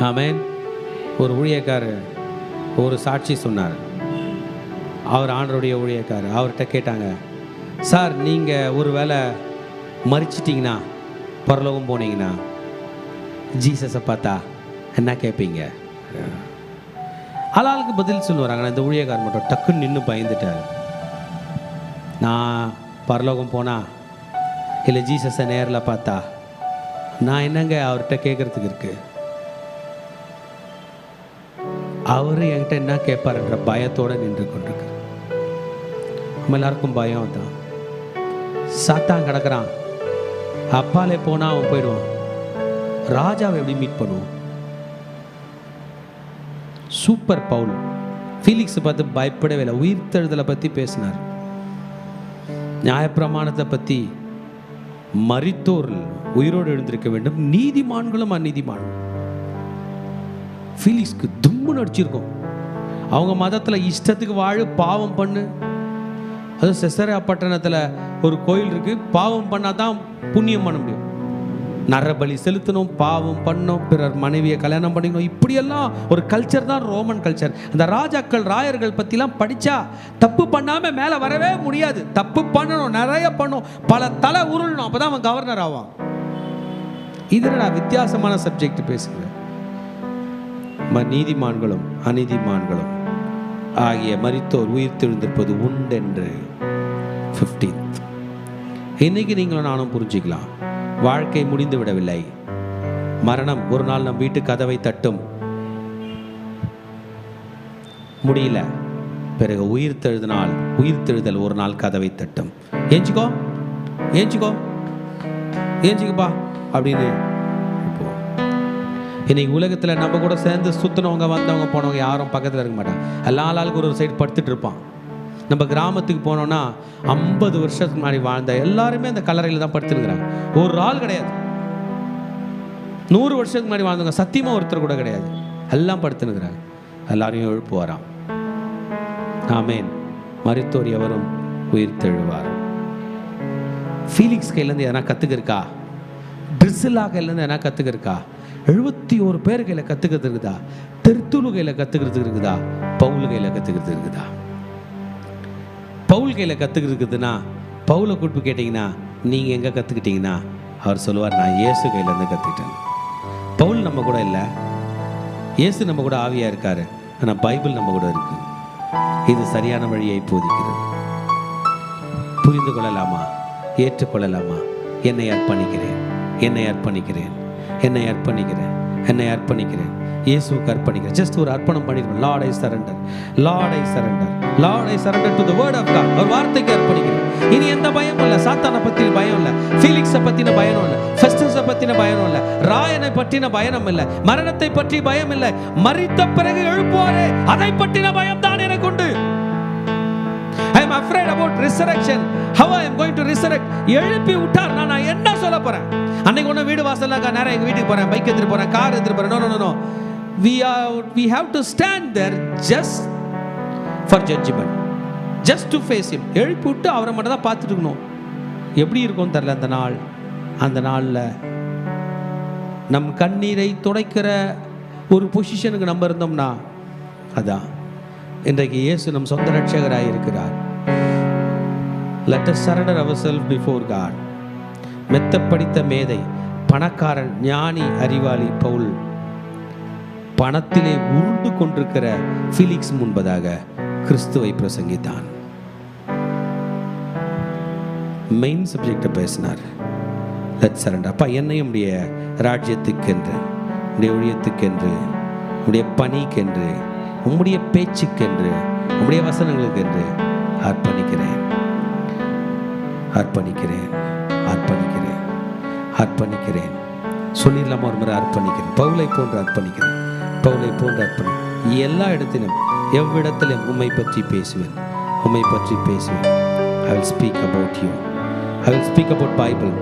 ஆமென். ஒரு ஊழியக்காரர் ஒரு சாட்சி சொன்னார். அவர் ஆண்டருடைய ஊழியக்காரர். அவர்கிட்ட கேட்டாங்க, சார் நீங்கள் ஒரு வேளை மறிச்சிட்டிங்கன்னா, பரலோகம் போனீங்கன்னா ஜீசஸை பார்த்தா என்ன கேட்பீங்க? ஆளாளுக்கு பதில் சொல்லுவாங்க. இந்த ஊழியக்காரர் மட்டும் டக்குன்னு நின்று பயந்துட்டார். நான் பரலோகம் போனால் இல்லை ஜீசஸை நேரில் பார்த்தா நான் என்னங்க அவர்கிட்ட கேட்குறதுக்கு இருக்கு? அவரு என்கிட்ட என்ன கேட்பாருன்ற பயத்தோடு நின்று கொண்டிருக்கு. நம்ம எல்லாருக்கும் பயம் தான். சாத்தான் கிடக்கிறான், அப்பாலே போனால் அவன் போயிடுவான். ராஜாவை எப்படி மீட் பண்ணுவோம்? சூப்பர் பவுல் ஃபீலிக்ஸை பார்த்து பயப்படவே இல்லை. உயிர்த்தெழுதலை பற்றி பேசினார், நியாயப்பிரமாணத்தை பற்றி மரித்தோர் உயிரோடு எழுந்திருக்க வேண்டும், நீதிமான்களும் அநீதிமானும். ஃபீலிக்ஸ்க்கு தும்முன்னு அடிச்சிருக்கும். அவங்க மதத்தில் இஷ்டத்துக்கு வாழு, பாவம் பண்ணு. அதுவும் செசரியா பட்டணத்தில் ஒரு கோயில் இருக்கு, பாவம் பண்ணாதான் புண்ணியம் பண்ண முடியும். நரபலி செலுத்தணும், பாவம் பண்ணணும், பிறர் மனைவியை கல்யாணம் பண்ணிக்கணும், இப்படியெல்லாம் ஒரு கல்ச்சர் தான் ரோமன் கல்ச்சர். அந்த ராஜாக்கள் ராயர்கள் பற்றிலாம் படித்தா தப்பு பண்ணாமல் மேலே வரவே முடியாது. தப்பு பண்ணணும், நிறைய பண்ணணும், பல தலை உருளணும், அப்போ தான் அவன் கவர்னர் ஆவான். இதில் நான் வித்தியாசமான சப்ஜெக்ட் பேசுகிறேன். நீதிமான்களும் அநீதிமான்களும் ஆகிய மரித்தோர் உயிர் தெழுந்திருப்பது உண்டென்று 15th. இன்னைக்கு நீங்களும் நானும் புரிஞ்சுக்கலாம், வாழ்க்கை முடிந்து விடவில்லை. மரணம் ஒரு நாள் நம் வீட்டு கதவை தட்டும், முடியல, பிறகு உயிர் தெழுதல் ஒரு நாள் கதவை தட்டும். ஏஞ்சிக்கோ ஏஞ்சிக்கோ ஏஞ்சிக்கப்பா அப்படின்னு. இப்போ இன்னைக்கு உலகத்தில் நம்ம கூட சேர்ந்து சுற்றினவங்க வந்தவங்க போனவங்க யாரும் பக்கத்தில் இருக்க மாட்டாங்க. எல்லா ஆளுக்கு ஒரு சைடு படுத்துட்டு இருப்பான். நம்ம கிராமத்துக்கு போனோன்னா 50 வருஷத்துக்கு முன்னாடி வாழ்ந்த எல்லாருமே அந்த கல்லறையில் தான் படுத்துருக்குறாங்க. ஒரு ஆள் கிடையாது. 100 வருஷத்துக்கு முன்னாடி வாழ்ந்தவங்க சத்தியமாக ஒருத்தர் கூட கிடையாது. எல்லாம் படுத்துனுக்குறாங்க. எல்லாரையும் எழுப்பு வரான். ஆமேன். மரித்தோர் எவரும் உயிர் தெழுவார். ஃபீலிக்ஸ் கையிலேருந்து எதனா கற்றுக்கிருக்கா? ட்ரிசிலா கையிலேருந்து எதனா கற்றுக்கிருக்கா? 71 பேர் கையில் கற்றுக்கிறது இருக்குதா? தெருத்தூலு கையில் கற்றுக்கிறது இருக்குதா? பவுல் கையில் கற்றுக்கிறது இருக்குதா? பவுல் கையில் கற்றுக்கிறதுக்குதுன்னா பவுலை கூப்பிட்டு கேட்டிங்கன்னா நீங்கள் எங்கே கற்றுக்கிட்டீங்கன்னா அவர் சொல்லுவார், நான் இயேசு கையிலேருந்து கற்றுக்கிட்டேன். பவுல் நம்ம கூட இல்லை, இயேசு நம்ம கூட ஆவியாக இருக்காரு, ஆனால் பைபிள் நம்ம கூட இருக்கு. இது சரியான வழியை போதிக்கிறது. புரிந்து கொள்ளலாமா? ஏற்றுக்கொள்ளலாமா? என்னை அர்ப்பணிக்கிறேன், என்னை அர்ப்பணிக்கிறேன், என்னை அர்ப்பணிக்கிறேன், என்னை அர்ப்பணிக்கிறேன், இயேசுவுக்கு அர்ப்பணிக்கிறேன். ஜஸ்ட் ஒரு அர்ப்பணம் பண்ணிடுவேன். Lord I surrender, Lord I surrender, Lord I surrender to the word of God. ஒரு வார்த்தைக்கு அர்ப்பணிக்கிறேன். இனி எந்த பயமும் இல்லை. சாத்தானை பற்றின பயம் இல்லை, ஃபீலிக்ஸை பற்றின பயம் இல்லை, ஃபெஸ்டஸை பற்றின பயம் இல்லை, ராயனை பற்றின பயம் இல்லை, மரணத்தை பற்றி பயம் இல்லை. மரித்த பிறகு எழுப்புவாரே அதை பற்றின பயம் தான் எனக்கு உண்டு. I am afraid about resurrection. How I am going to resurrect? எழுப்பி விட்டார், நான் என்ன சொல்ல போறேன்? அன்னைக்கு ஒன்றும் வீடு வாசல்ல நேரம் எங்கள் வீட்டுக்கு போகிறேன், பைக் எடுத்துகிட்டு போகிறேன், கார் எடுத்துகிட்டு போகிறேன். No no no. We have to stand there just for judgment, just to face him. எழுப்பி விட்டு அவரை மட்டும் தான் பார்த்துட்டு இருக்கணும். எப்படி இருக்கும் தெரியல அந்த நாள். அந்த நாளில் நம் கண்ணீரை துடைக்கிற ஒரு பொசிஷனுக்கு நம்ம இருந்தோம்னா அதான். இன்றைக்கு இயேசு நம் சொந்த ரட்சகராக இருக்கிறார். Let us surrender ourselves before God. மெத்த படித்த மேதை, பணக்காரன், ஞானி, அறிவாளி பவுல் பணத்திலே உருண்டு கொண்டிருக்கிற ஃபீலிக்ஸ் முன்பதாக கிறிஸ்துவை பிரசங்கித்தான். மெயின் சப்ஜெக்டை பேசினார். Let's surrender. அப்பா, என்னையும் உடைய ராஜ்யத்துக்கென்று, உடைய ஊழியத்துக்கென்று, உடைய பணிக்கென்று, உம்முடைய பேச்சுக்கென்று, உம்முடைய வசனங்களுக்கென்று அர்ப்பணிக்கிறேன், அர்ப்பணிக்கிறேன், அர்ப்பணிக்கிறேன், அர்ப்பணிக்கிறேன். சொல்லிடலாமா ஒரு முறை? அர்ப்பணிக்கிறேன். பவுலை போன்று அர்ப்பணிக்கிறேன், பவுலை போன்று அர்ப்பணி. எல்லா இடத்திலும் எவ்விடத்திலும் உம்மை பற்றி பேசுவேன், உம்மை பற்றி பேசுவேன். I will speak about you. I will speak about Bible.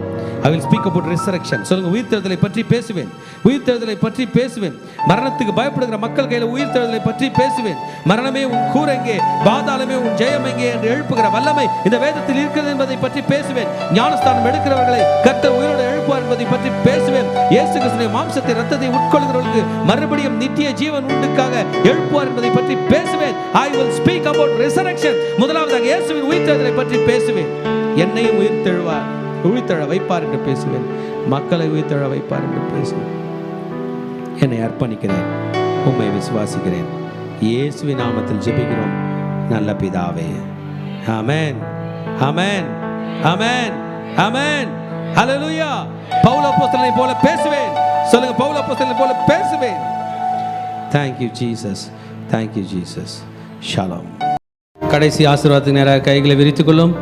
I will speak about resurrection. சொல்லுங்க, உயிர்த்தெழுதலை பற்றி பேசுவேன், உயிர்த்தெழுதலை பற்றி பேசுவேன். மரணத்துக்கு பயப்படுகிற மக்கள் கையில் உயிர்த்தெழுதலை பற்றி பேசுவேன். மரணமே உன் கூர் எங்கே, பாதாளமே உன் ஜெயம் எங்கே என்று எழுப்புகிற வல்லமை இந்த வேதத்தில் இருக்கிறது என்பதை பற்றி பேசுவேன். ஞானஸ்தானம் எடுக்கிறவர்களை கர்த்தர் உயிரோடு எழுப்புவார் என்பதை பற்றி பேசுவேன். இயேசு கிறிஸ்துவின் மாம்சத்தை ரத்தத்தை உட்கொள்கிறவர்களுக்கு மறுபடியும் நித்திய ஜீவன் உண்டுக்காக எழுப்புவார் என்பதை பற்றி பேசுவேன். I will speak about resurrection. முதலாவதாக இயேசுவின் உயிர்த்தெழுதலை பற்றி பேசுவேன். என்னையும் உயிர்த்தெழுவார், உயிர்த்தெழ வைப்பார் என்று பேசுவேன். மக்களை உயிர்த்தெழ வைப்பார் என்று பேசுவேன். என்னை அர்ப்பணிக்கிறேன், உம்மை விசுவாசிக்கிறேன். இயேசுவின் நாமத்தில் ஜெபிக்கிறோம் நல்ல பிதாவே. ஆமென், ஆமென், ஆமென், ஆமென். ஹல்லேலூயா. பவுல் அப்போஸ்தலனை போல பேசுவேன். சொல்லுங்க, பவுல் அப்போஸ்தலனை போல பேசுவேன். Thank you Jesus, thank you Jesus. Shalom. கடைசி ஆசீர்வாதத்துக்கு நேராக கைகளை விரித்துக் கொள்ளும்.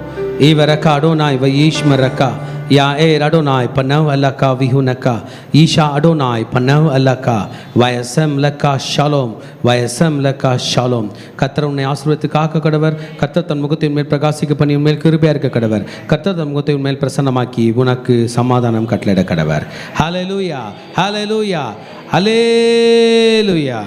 ஈவரக்கா அடோனா இவ ஈஷ்மரக்கா யாஏர் அடோனாய் பனவ் அல்லக்கா விஹுனக்கா ஈஷா அடோனாய் பனவ் அல்லக்கா வயசம் லக்கா ஷாலோம் வயசம் லக்கா ஷாலோம். கர்த்தர் உன்னை ஆசீர்வதித்து காக்க கடவர். கர்த்தர் தன் முகத்தை உன்மேல் பிரகாசிக்க பண்ணி உன்மேல் கிருபையா இருக்க கடவர். கர்த்தர் தன் முகத்தை உன்மேல் பிரசன்னமாக்கி உனக்கு சமாதானம் கட்டளையிட கடவர். ஹல்லேலூயா, ஹல்லேலூயா, ஹல்லேலூயா.